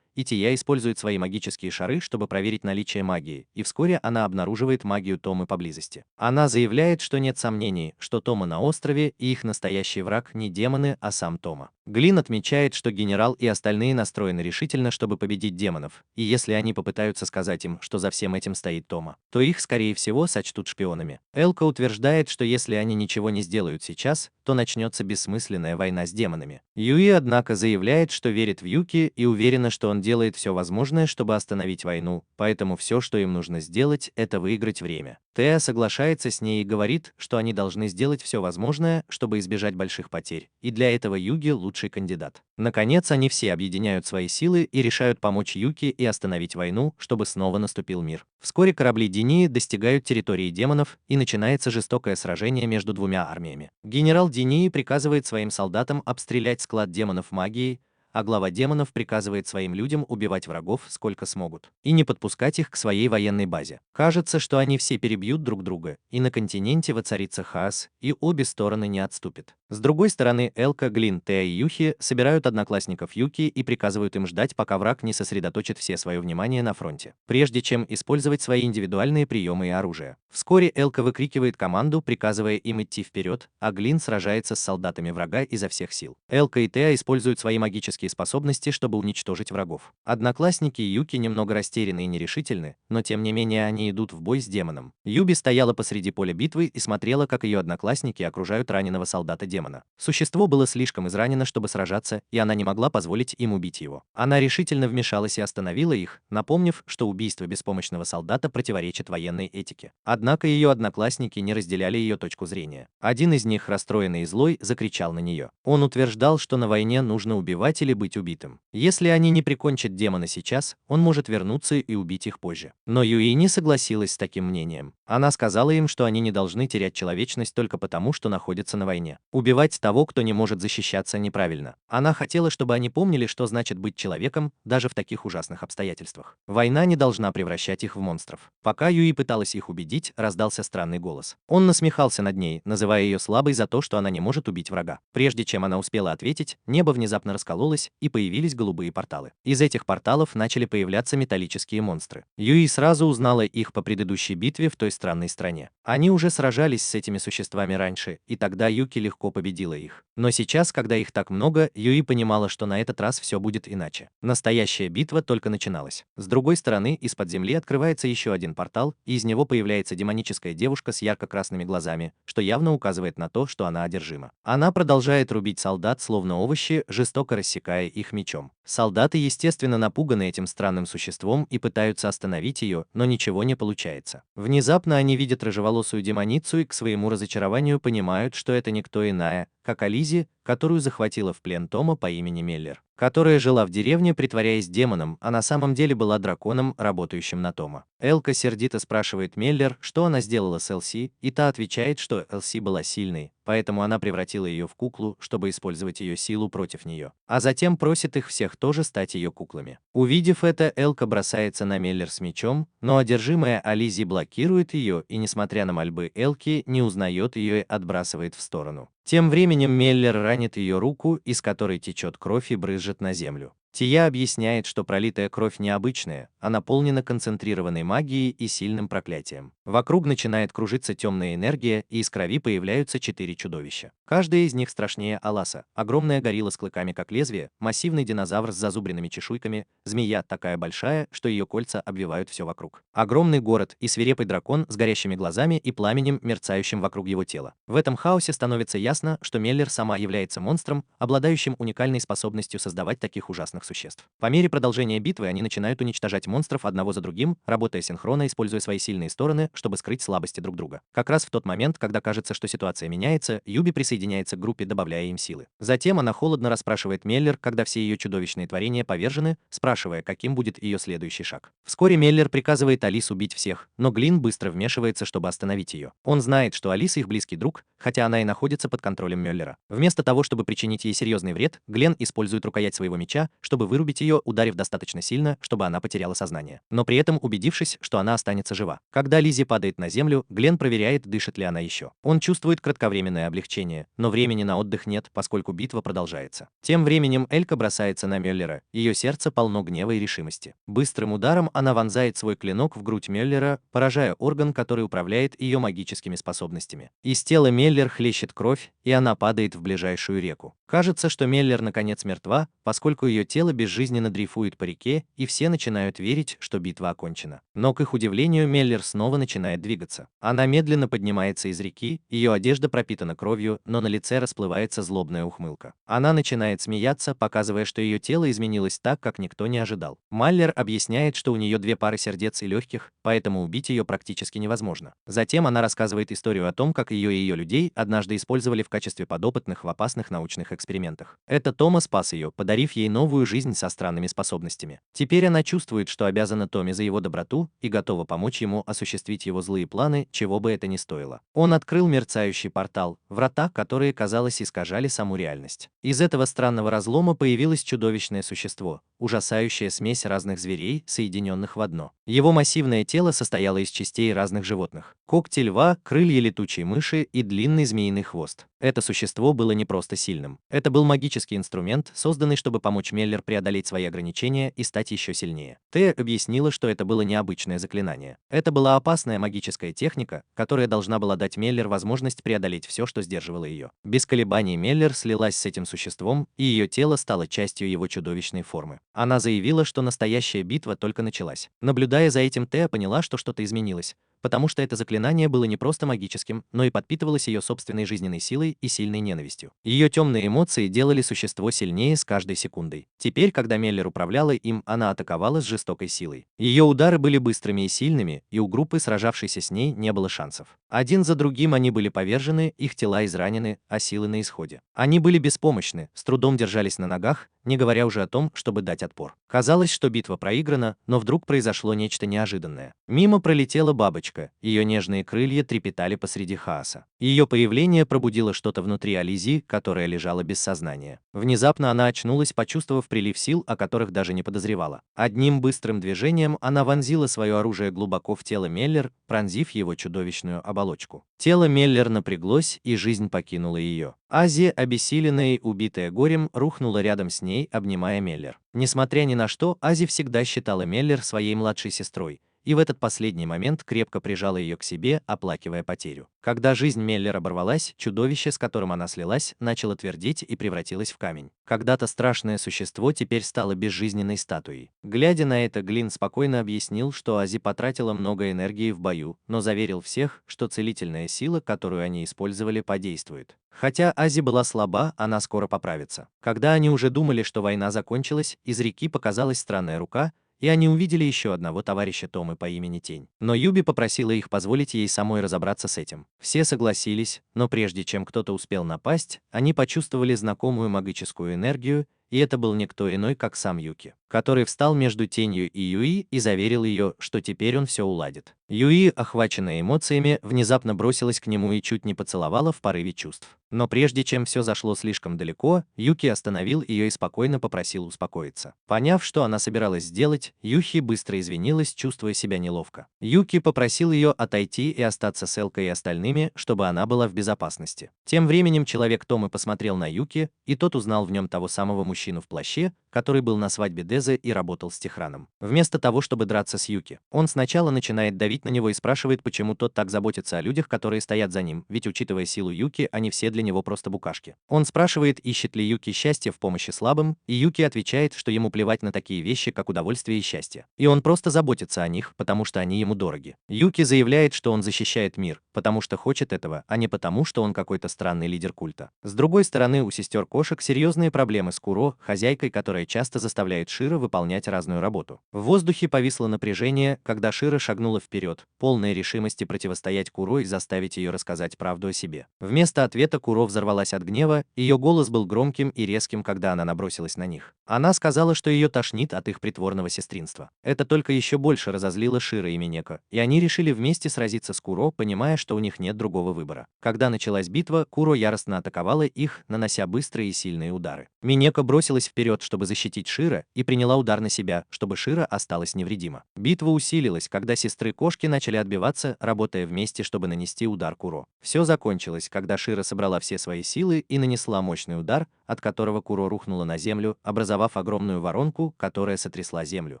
Тия использует свои магические шары, чтобы проверить наличие магии, и вскоре она обнаруживает магию Томы поблизости. Она заявляет, что нет сомнений, что Тома на острове, и их настоящий враг не демоны, а сам Тома. Глин отмечает, что генерал и остальные настроены решительно, чтобы победить демонов, и если они попытаются сказать им, что за всем этим стоит Тома, то их, скорее всего, сочтут шпионами. Элка утверждает, что если они ничего не сделают сейчас, то начнется бессмысленная война с демонами. Юи, однако, заявляет, что верит в Юки и уверена, что он делает все возможное, чтобы остановить войну, поэтому все, что им нужно сделать, это выиграть время. Теа соглашается с ней и говорит, что они должны сделать все возможное, чтобы избежать больших потерь, и для этого Юги лучший кандидат. Наконец, они все объединяют свои силы и решают помочь Юки и остановить войну, чтобы снова наступил мир. Вскоре корабли Динии достигают территории демонов, и начинается жестокое сражение между двумя армиями. Генерал Динии приказывает своим солдатам обстрелять склад демонов магией, а глава демонов приказывает своим людям убивать врагов сколько смогут и не подпускать их к своей военной базе. Кажется, что они все перебьют друг друга, и на континенте воцарится хаос, и обе стороны не отступят. С другой стороны, Элка, Глин, Теа и Юхи собирают одноклассников Юки и приказывают им ждать, пока враг не сосредоточит все свое внимание на фронте, прежде чем использовать свои индивидуальные приемы и оружие. Вскоре Элка выкрикивает команду, приказывая им идти вперед, а Глин сражается с солдатами врага изо всех сил. Элка и Теа используют свои магические способности, чтобы уничтожить врагов. Одноклассники Юки немного растеряны и нерешительны, но тем не менее они идут в бой с демоном. Юби стояла посреди поля битвы и смотрела, как ее одноклассники окружают раненого солдата-демона. Существо было слишком изранено, чтобы сражаться, и она не могла позволить им убить его. Она решительно вмешалась и остановила их, напомнив, что убийство беспомощного солдата противоречит военной этике. Однако ее одноклассники не разделяли ее точку зрения. Один из них, расстроенный и злой, закричал на нее. Он утверждал, что на войне нужно убивать или быть убитым. Если они не прикончат демона сейчас, он может вернуться и убить их позже. Но Юи не согласилась с таким мнением. Она сказала им, что они не должны терять человечность только потому, что находятся на войне. Убивать того, кто не может защищаться, неправильно. Она хотела, чтобы они помнили, что значит быть человеком, даже в таких ужасных обстоятельствах. Война не должна превращать их в монстров. Пока Юи пыталась их убедить, раздался странный голос. Он насмехался над ней, называя ее слабой за то, что она не может убить врага. Прежде чем она успела ответить, небо внезапно раскололось, и появились голубые порталы. Из этих порталов начали появляться металлические монстры. Юи сразу узнала их по предыдущей битве в той странной стране. Они уже сражались с этими существами раньше, и тогда Юки легко победила их. Но сейчас, когда их так много, Юи понимала, что на этот раз все будет иначе. Настоящая битва только начиналась. С другой стороны, из-под земли открывается еще один портал, и из него появляется демоническая девушка с ярко-красными глазами, что явно указывает на то, что она одержима. Она продолжает рубить солдат, словно овощи, жестоко рассекая их мечом. Солдаты, естественно, напуганы этим странным существом и пытаются остановить ее, но ничего не получается. Внезапно они видят рыжеволосую демоницу и к своему разочарованию понимают, что это никто иная, как Ализи, которую захватила в плен Тома по имени Меллер, которая жила в деревне, притворяясь демоном, а на самом деле была драконом, работающим на Тома. Элка сердито спрашивает Меллер, что она сделала с Элси, и та отвечает, что Элси была сильной, поэтому она превратила ее в куклу, чтобы использовать ее силу против нее. А затем просит их всех тоже стать ее куклами. Увидев это, Элка бросается на Меллер с мечом, но одержимая Ализи блокирует ее и, несмотря на мольбы Элки, не узнает ее и отбрасывает в сторону. Тем временем Меллер ранит ее руку, из которой течет кровь и брызжет на землю. Тия объясняет, что пролитая кровь необычная, а наполнена концентрированной магией и сильным проклятием. Вокруг начинает кружиться темная энергия, и из крови появляются 4 чудовища. Каждое из них страшнее Аласа. Огромная горилла с клыками как лезвие, массивный динозавр с зазубренными чешуйками, змея такая большая, что ее кольца обвивают все вокруг. Огромный город и свирепый дракон с горящими глазами и пламенем, мерцающим вокруг его тела. В этом хаосе становится ясно, что Меллер сама является монстром, обладающим уникальной способностью создавать таких ужасных существ. По мере продолжения битвы они начинают уничтожать монстров одного за другим, работая синхронно, используя свои сильные стороны, чтобы скрыть слабости друг друга. Как раз в тот момент, когда кажется, что ситуация меняется, Юби присоединяется к группе, добавляя им силы. Затем она холодно расспрашивает Меллер, когда все ее чудовищные творения повержены, спрашивая, каким будет ее следующий шаг. Вскоре Меллер приказывает Алис убить всех, но Глин быстро вмешивается, чтобы остановить ее. Он знает, что Алис их близкий друг, хотя она и находится под контролем Меллера. Вместо того, чтобы причинить ей серьезный вред, Глен использует рукоять своего меча, чтобы вырубить ее, ударив достаточно сильно, чтобы она потеряла сознание, но при этом убедившись, что она останется жива. Когда Лизи падает на землю, Глен проверяет, дышит ли она еще. Он чувствует кратковременное облегчение, но времени на отдых нет, поскольку битва продолжается. Тем временем Элька бросается на Меллера, ее сердце полно гнева и решимости. Быстрым ударом она вонзает свой клинок в грудь Меллера, поражая орган, который управляет ее магическими способностями. Из тела Меллер хлещет кровь, и она падает в ближайшую реку. Кажется, что Меллер наконец мертва, поскольку ее тело безжизненно дрейфует по реке, и все начинают верить, что битва окончена. Но, к их удивлению, Меллер снова начинает двигаться. Она медленно поднимается из реки, ее одежда пропитана кровью, но на лице расплывается злобная ухмылка. Она начинает смеяться, показывая, что ее тело изменилось так, как никто не ожидал. Маллер объясняет, что у нее 2 пары сердец и легких, поэтому убить ее практически невозможно. Затем она рассказывает историю о том, как ее и ее людей однажды использовали в качестве подопытных в опасных научных экспериментах. Это Тома спас ее, подарив ей новую жизнь со странными способностями. Теперь она чувствует, что обязана Томе за его доброту и готова помочь ему осуществить его злые планы, чего бы это ни стоило. Он открыл мерцающий портал, врата, которые, казалось, искажали саму реальность. Из этого странного разлома появилось чудовищное существо, ужасающая смесь разных зверей, соединенных в одно. Его массивное тело состояло из частей разных животных: когти льва, крылья летучей мыши и длинный змеиный хвост. Это существо было не просто сильным. Это был магический инструмент, созданный, чтобы помочь Меллер преодолеть свои ограничения и стать еще сильнее. Тея объяснила, что это было необычное заклинание. Это была опасная магическая техника, которая должна была дать Меллер возможность преодолеть все, что сдерживало ее. Без колебаний Меллер слилась с этим существом, и ее тело стало частью его чудовищной формы. Она заявила, что настоящая битва только началась. Наблюдая за этим, Тея поняла, что что-то изменилось, потому что это заклинание было не просто магическим, но и подпитывалось ее собственной жизненной силой и сильной ненавистью. Ее темные эмоции делали существо сильнее с каждой секундой. Теперь, когда Меллер управляла им, она атаковала с жестокой силой. Ее удары были быстрыми и сильными, и у группы, сражавшейся с ней, не было шансов. Один за другим они были повержены, их тела изранены, а силы на исходе. Они были беспомощны, с трудом держались на ногах, не говоря уже о том, чтобы дать отпор. Казалось, что битва проиграна, но вдруг произошло нечто неожиданное. Мимо пролетела бабочка, ее нежные крылья трепетали посреди хаоса. Ее появление пробудило что-то внутри Ализи, которая лежала без сознания. Внезапно она очнулась, почувствовав прилив сил, о которых даже не подозревала. Одним быстрым движением она вонзила свое оружие глубоко в тело Меллер, пронзив его чудовищную оболочку. Тело Меллер напряглось, и жизнь покинула ее. Ази, обессиленная и убитая горем, рухнула рядом с ней, обнимая Меллер. Несмотря ни на что, Ази всегда считала Меллер своей младшей сестрой, и в этот последний момент крепко прижала ее к себе, оплакивая потерю. Когда жизнь Меллер оборвалась, чудовище, с которым она слилась, начало твердеть и превратилось в камень. Когда-то страшное существо теперь стало безжизненной статуей. Глядя на это, Глин спокойно объяснил, что Ази потратила много энергии в бою, но заверил всех, что целительная сила, которую они использовали, подействует. Хотя Ази была слаба, она скоро поправится. Когда они уже думали, что война закончилась, из реки показалась странная рука, и они увидели еще одного товарища Томы по имени Тень. Но Юби попросила их позволить ей самой разобраться с этим. Все согласились, но прежде чем кто-то успел напасть, они почувствовали знакомую магическую энергию, и это был никто иной, как сам Юки, который встал между Тенью и Юи и заверил ее, что теперь он все уладит. Юи, охваченная эмоциями, внезапно бросилась к нему и чуть не поцеловала в порыве чувств. Но прежде чем все зашло слишком далеко, Юки остановил ее и спокойно попросил успокоиться. Поняв, что она собиралась сделать, Юхи быстро извинилась, чувствуя себя неловко. Юки попросил ее отойти и остаться с Элкой и остальными, чтобы она была в безопасности. Тем временем человек Томы посмотрел на Юки, и тот узнал в нем того самого мужчину в плаще, который был на свадьбе Дезы и работал с Техраном. Вместо того, чтобы драться с Юки, он сначала начинает давить на него и спрашивает, почему тот так заботится о людях, которые стоят за ним, ведь, учитывая силу Юки, они все для него просто букашки. Он спрашивает, ищет ли Юки счастье в помощи слабым, и Юки отвечает, что ему плевать на такие вещи, как удовольствие и счастье. И он просто заботится о них, потому что они ему дороги. Юки заявляет, что он защищает мир, потому что хочет этого, а не потому, что он какой-то странный лидер культа. С другой стороны, у сестер кошек серьезные проблемы с Куро, хозяйкой, которая часто заставляет Широ выполнять разную работу. В воздухе повисло напряжение, когда Широ шагнула вперед, полная решимости противостоять Куро и заставить ее рассказать правду о себе. Вместо ответа Куро взорвалась от гнева, ее голос был громким и резким, когда она набросилась на них. Она сказала, что ее тошнит от их притворного сестринства. Это только еще больше разозлило Широ и Минеко, и они решили вместе сразиться с Куро, понимая, что у них нет другого выбора. Когда началась битва, Куро яростно атаковала их, нанося быстрые и сильные удары. Минеко бросилась вперед, чтобы защитить Широ, и приняла удар на себя, чтобы Широ осталась невредима. Битва усилилась, когда сестры-кошки начали отбиваться, работая вместе, чтобы нанести удар Куро. Все закончилось, когда Широ собрала все свои силы и нанесла мощный удар, от которого Куро рухнула на землю, образовав огромную воронку, которая сотрясла землю.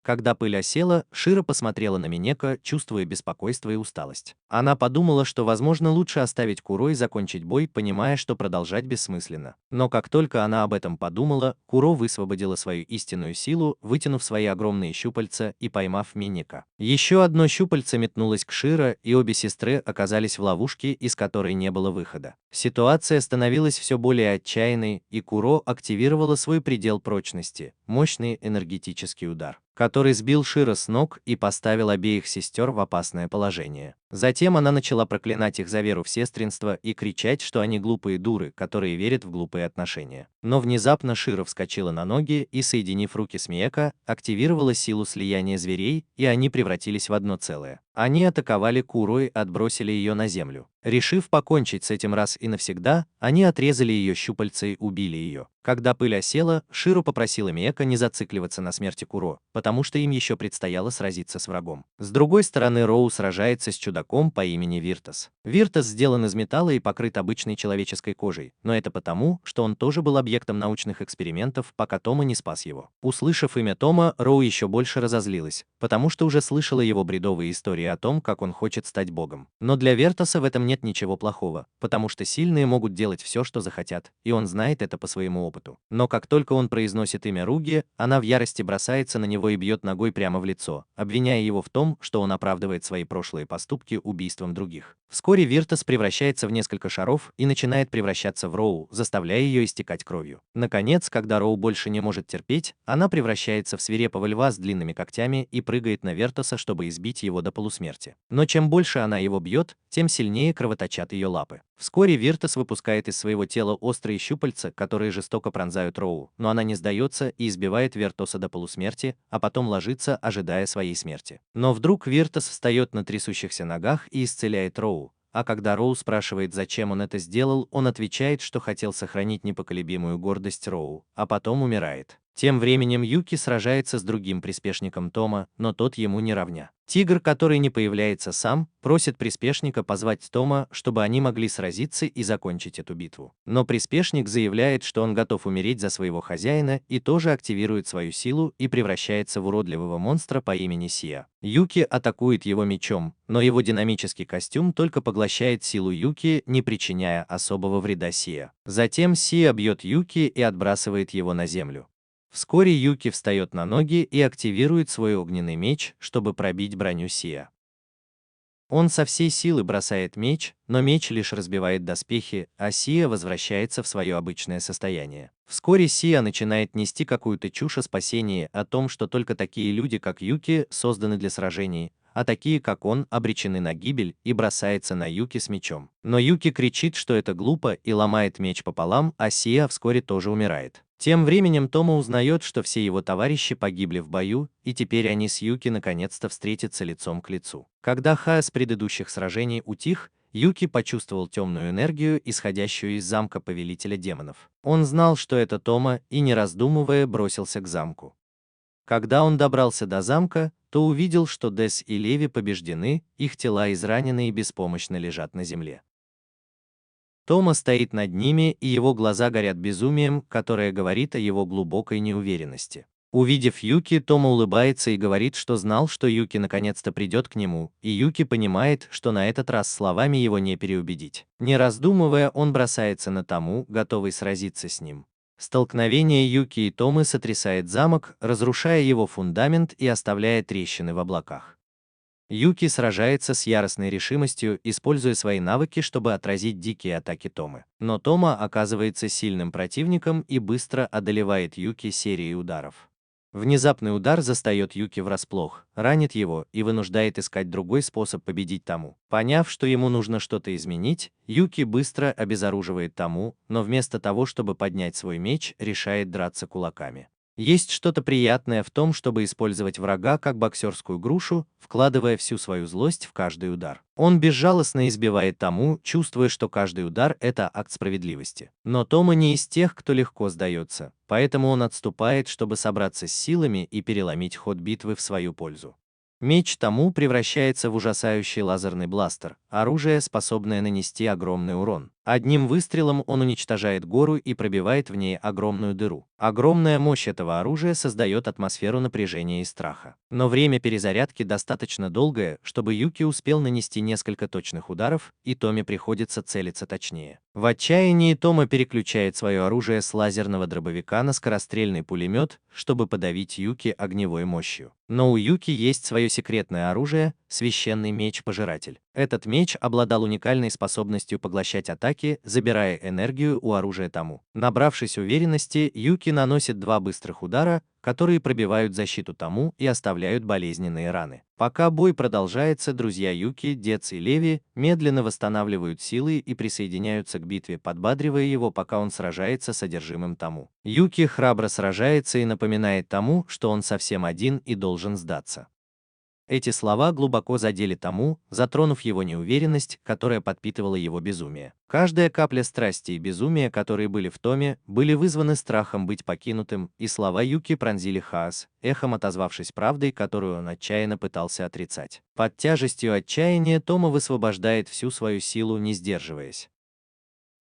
Когда пыль осела, Широ посмотрела на Минеко, чувствуя беспокойство и усталость. Она подумала, что, возможно, лучше оставить Куро и закончить бой, понимая, что продолжать бессмысленно. Но как только она об этом подумала, Куро высвободила свою истинную силу, вытянув свои огромные щупальца и поймав Минеко. Еще одно щупальце метнулось к Широ, и обе сестры оказались в ловушке, из которой не было выхода. Ситуация становилась все более отчаянной, и Куро активировала свой предел прочности – мощный энергетический удар, который сбил Широ с ног и поставил обеих сестер в опасное положение. Затем она начала проклинать их за веру в сестринство и кричать, что они глупые дуры, которые верят в глупые отношения. Но внезапно Широ вскочила на ноги и, соединив руки с Миеко, активировала силу слияния зверей, и они превратились в одно целое. Они атаковали Куро и отбросили ее на землю. Решив покончить с этим раз и навсегда, они отрезали ее щупальца и убили ее. Когда пыль осела, Широ попросила Миэка не зацикливаться на смерти Куро, потому что им еще предстояло сразиться с врагом. С другой стороны, Роу сражается с чудаком по имени Виртас. Виртас сделан из металла и покрыт обычной человеческой кожей, но это потому, что он тоже был объектом научных экспериментов, пока Тома не спас его. Услышав имя Тома, Роу еще больше разозлилась, потому что уже слышала его бредовые истории о том, как он хочет стать богом. Но для Виртаса в этом нет ничего плохого, потому что сильные могут делать все, что захотят, и он знает это по своему опыту. Но как только он произносит имя Руги, она в ярости бросается на него и бьет ногой прямо в лицо, обвиняя его в том, что он оправдывает свои прошлые поступки убийством других. Вскоре Виртас превращается в несколько шаров и начинает превращаться в Роу, заставляя ее истекать кровью. Наконец, когда Роу больше не может терпеть, она превращается в свирепого льва с длинными когтями и прыгает на Виртаса, чтобы избить его до полусмерти. Но чем больше она его бьет, тем сильнее кровоточат ее лапы. Вскоре Виртас выпускает из своего тела острые щупальца, которые жестоко пронзают Роу, но она не сдается и избивает Виртаса до полусмерти, а потом ложится, ожидая своей смерти. Но вдруг Виртас встает на трясущихся ногах и исцеляет Роу, а когда Роу спрашивает, зачем он это сделал, он отвечает, что хотел сохранить непоколебимую гордость Роу, а потом умирает. Тем временем Юки сражается с другим приспешником Тома, но тот ему не равня. Тигр, который не появляется сам, просит приспешника позвать Тома, чтобы они могли сразиться и закончить эту битву. Но приспешник заявляет, что он готов умереть за своего хозяина и тоже активирует свою силу и превращается в уродливого монстра по имени Сия. Юки атакует его мечом, но его динамический костюм только поглощает силу Юки, не причиняя особого вреда Сия. Затем Сия бьет Юки и отбрасывает его на землю. Вскоре Юки встает на ноги и активирует свой огненный меч, чтобы пробить броню Сия. Он со всей силы бросает меч, но меч лишь разбивает доспехи, а Сия возвращается в свое обычное состояние. Вскоре Сия начинает нести какую-то чушь о спасении, о том, что только такие люди, как Юки, созданы для сражений, а такие, как он, обречены на гибель, и бросается на Юки с мечом. Но Юки кричит, что это глупо, и ломает меч пополам, а Сия вскоре тоже умирает. Тем временем Тома узнает, что все его товарищи погибли в бою, и теперь они с Юки наконец-то встретятся лицом к лицу. Когда хаос предыдущих сражений утих, Юки почувствовал темную энергию, исходящую из замка повелителя демонов. Он знал, что это Тома, и не раздумывая бросился к замку. Когда он добрался до замка, то увидел, что Дес и Леви побеждены, их тела изранены и беспомощно лежат на земле. Тома стоит над ними, и его глаза горят безумием, которое говорит о его глубокой неуверенности. Увидев Юки, Тома улыбается и говорит, что знал, что Юки наконец-то придет к нему, и Юки понимает, что на этот раз словами его не переубедить. Не раздумывая, он бросается на Тому, готовый сразиться с ним. Столкновение Юки и Томы сотрясает замок, разрушая его фундамент и оставляя трещины в облаках. Юки сражается с яростной решимостью, используя свои навыки, чтобы отразить дикие атаки Томы. Но Тома оказывается сильным противником и быстро одолевает Юки серией ударов. Внезапный удар застает Юки врасплох, ранит его и вынуждает искать другой способ победить Тому. Поняв, что ему нужно что-то изменить, Юки быстро обезоруживает Тому, но вместо того, чтобы поднять свой меч, решает драться кулаками. Есть что-то приятное в том, чтобы использовать врага как боксерскую грушу, вкладывая всю свою злость в каждый удар. Он безжалостно избивает Тому, чувствуя, что каждый удар – это акт справедливости. Но Тома не из тех, кто легко сдается, поэтому он отступает, чтобы собраться с силами и переломить ход битвы в свою пользу. Меч Тому превращается в ужасающий лазерный бластер, оружие, способное нанести огромный урон. Одним выстрелом он уничтожает гору и пробивает в ней огромную дыру. Огромная мощь этого оружия создает атмосферу напряжения и страха. Но время перезарядки достаточно долгое, чтобы Юки успел нанести несколько точных ударов, и Томе приходится целиться точнее. В отчаянии Тома переключает свое оружие с лазерного дробовика на скорострельный пулемет, чтобы подавить Юки огневой мощью. Но у Юки есть свое секретное оружие – священный меч-пожиратель. Этот меч обладал уникальной способностью поглощать атаки, забирая энергию у оружия Тому. Набравшись уверенности, Юки наносит два быстрых удара, которые пробивают защиту Тому и оставляют болезненные раны. Пока бой продолжается, друзья Юки, Дец и Леви медленно восстанавливают силы и присоединяются к битве, подбадривая его, пока он сражается с одержимым Тому. Юки храбро сражается и напоминает Тому, что он совсем один и должен сдаться. Эти слова глубоко задели Тому, затронув его неуверенность, которая подпитывала его безумие. Каждая капля страсти и безумия, которые были в Томе, были вызваны страхом быть покинутым, и слова Юки пронзили Хаас, эхом отозвавшись правдой, которую он отчаянно пытался отрицать. Под тяжестью отчаяния Тома высвобождает всю свою силу, не сдерживаясь.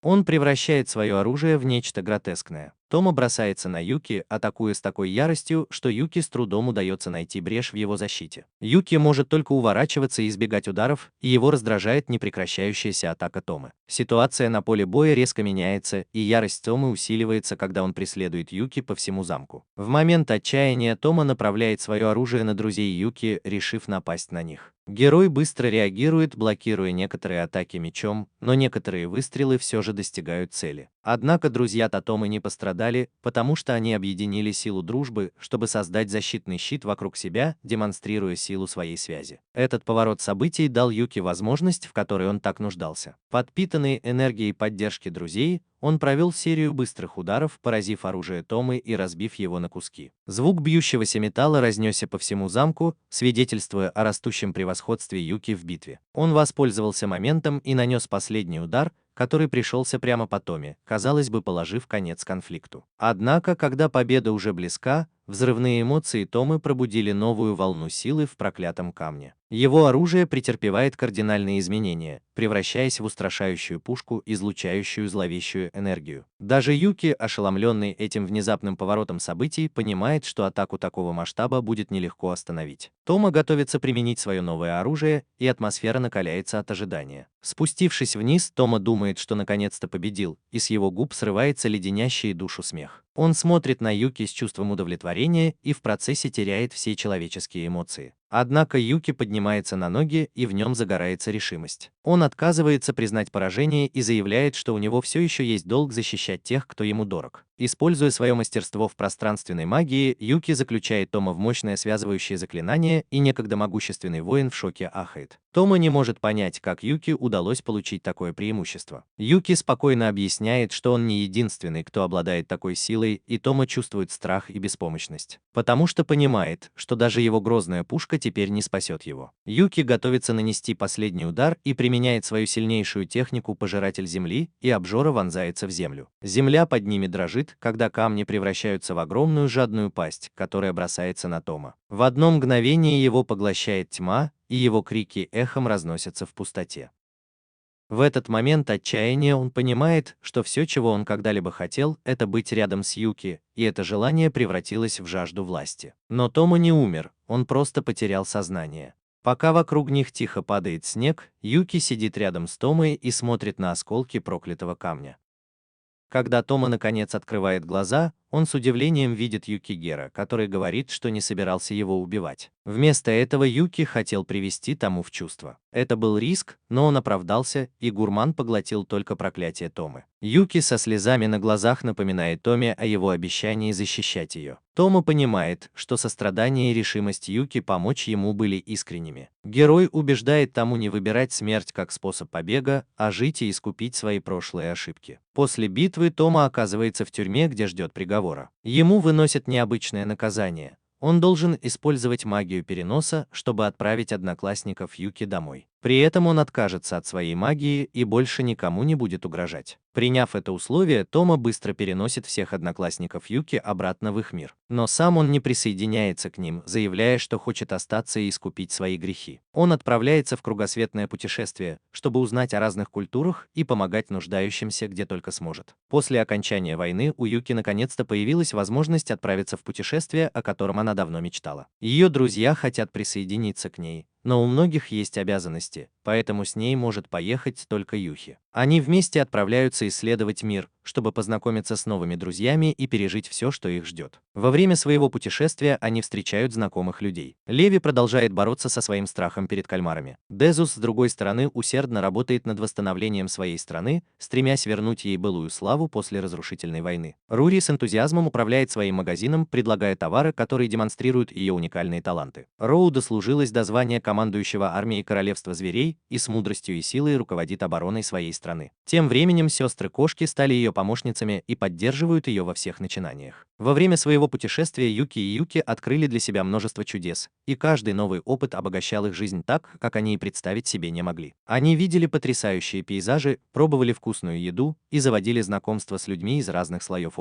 Он превращает свое оружие в нечто гротескное. Тома бросается на Юки, атакуя с такой яростью, что Юки с трудом удается найти брешь в его защите. Юки может только уворачиваться и избегать ударов, и его раздражает непрекращающаяся атака Томы. Ситуация на поле боя резко меняется, и ярость Томы усиливается, когда он преследует Юки по всему замку. В момент отчаяния Тома направляет свое оружие на друзей Юки, решив напасть на них. Герой быстро реагирует, блокируя некоторые атаки мечом, но некоторые выстрелы все же достигают цели. Однако друзья Тотомы не пострадали, потому что они объединили силу дружбы, чтобы создать защитный щит вокруг себя, демонстрируя силу своей связи. Этот поворот событий дал Юки возможность, в которой он так нуждался. Подпитанный энергией поддержки друзей, он провел серию быстрых ударов, поразив оружие Томы и разбив его на куски. Звук бьющегося металла разнесся по всему замку, свидетельствуя о растущем превосходстве Юки в битве. Он воспользовался моментом и нанес последний удар, который пришелся прямо по Томе, казалось бы, положив конец конфликту. Однако, когда победа уже близка, взрывные эмоции Томы пробудили новую волну силы в проклятом камне. Его оружие претерпевает кардинальные изменения, превращаясь в устрашающую пушку, излучающую зловещую энергию. Даже Юки, ошеломленный этим внезапным поворотом событий, понимает, что атаку такого масштаба будет нелегко остановить. Тома готовится применить свое новое оружие, и атмосфера накаляется от ожидания. Спустившись вниз, Тома думает, что наконец-то победил, и с его губ срывается леденящий душу смех. Он смотрит на Юки с чувством удовлетворения и в процессе теряет все человеческие эмоции. Однако Юки поднимается на ноги, и в нем загорается решимость. Он отказывается признать поражение и заявляет, что у него все еще есть долг защищать тех, кто ему дорог. Используя свое мастерство в пространственной магии, Юки заключает Тома в мощное связывающее заклинание, и некогда могущественный воин в шоке ахает. Тома не может понять, как Юки удалось получить такое преимущество. Юки спокойно объясняет, что он не единственный, кто обладает такой силой, и Тома чувствует страх и беспомощность. Потому что понимает, что даже его грозная пушка теперь не спасет его. Юки готовится нанести последний удар и применяет свою сильнейшую технику «Пожиратель земли», и обжора вонзается в землю. Земля под ними дрожит, когда камни превращаются в огромную жадную пасть, которая бросается на Тома. В одно мгновение его поглощает тьма, и его крики эхом разносятся в пустоте. В этот момент отчаяния он понимает, что все, чего он когда-либо хотел, это быть рядом с Юки, и это желание превратилось в жажду власти. Но Тома не умер, он просто потерял сознание. Пока вокруг них тихо падает снег, Юки сидит рядом с Томой и смотрит на осколки проклятого камня. Когда Тома наконец открывает глаза, он с удивлением видит Юкигера, который говорит, что не собирался его убивать. Вместо этого Юки хотел привести Тому в чувство. Это был риск, но он оправдался, и гурман поглотил только проклятие Томы. Юки со слезами на глазах напоминает Томе о его обещании защищать ее. Тома понимает, что сострадание и решимость Юки помочь ему были искренними. Герой убеждает Тому не выбирать смерть как способ побега, а жить и искупить свои прошлые ошибки. После битвы Тома оказывается в тюрьме, где ждет приговора. Ему выносят необычное наказание. Он должен использовать магию переноса, чтобы отправить одноклассников Юки домой. При этом он откажется от своей магии и больше никому не будет угрожать. Приняв это условие, Тома быстро переносит всех одноклассников Юки обратно в их мир. Но сам он не присоединяется к ним, заявляя, что хочет остаться и искупить свои грехи. Он отправляется в кругосветное путешествие, чтобы узнать о разных культурах и помогать нуждающимся где только сможет. После окончания войны у Юки наконец-то появилась возможность отправиться в путешествие, о котором она давно мечтала. Ее друзья хотят присоединиться к ней, но у многих есть обязанности, поэтому с ней может поехать только Юхи. Они вместе отправляются исследовать мир, чтобы познакомиться с новыми друзьями и пережить все, что их ждет. Во время своего путешествия они встречают знакомых людей. Леви продолжает бороться со своим страхом перед кальмарами. Дезус, с другой стороны, усердно работает над восстановлением своей страны, стремясь вернуть ей былую славу после разрушительной войны. Рури с энтузиазмом управляет своим магазином, предлагая товары, которые демонстрируют ее уникальные таланты. Роу дослужилась до звания командующего армией Королевства зверей людей и с мудростью и силой руководит обороной своей страны. Тем временем сестры-кошки стали ее помощницами и поддерживают ее во всех начинаниях. Во время своего путешествия Юки и Юки открыли для себя множество чудес, и каждый новый опыт обогащал их жизнь так, как они и представить себе не могли. Они видели потрясающие пейзажи, пробовали вкусную еду и заводили знакомства с людьми из разных слоев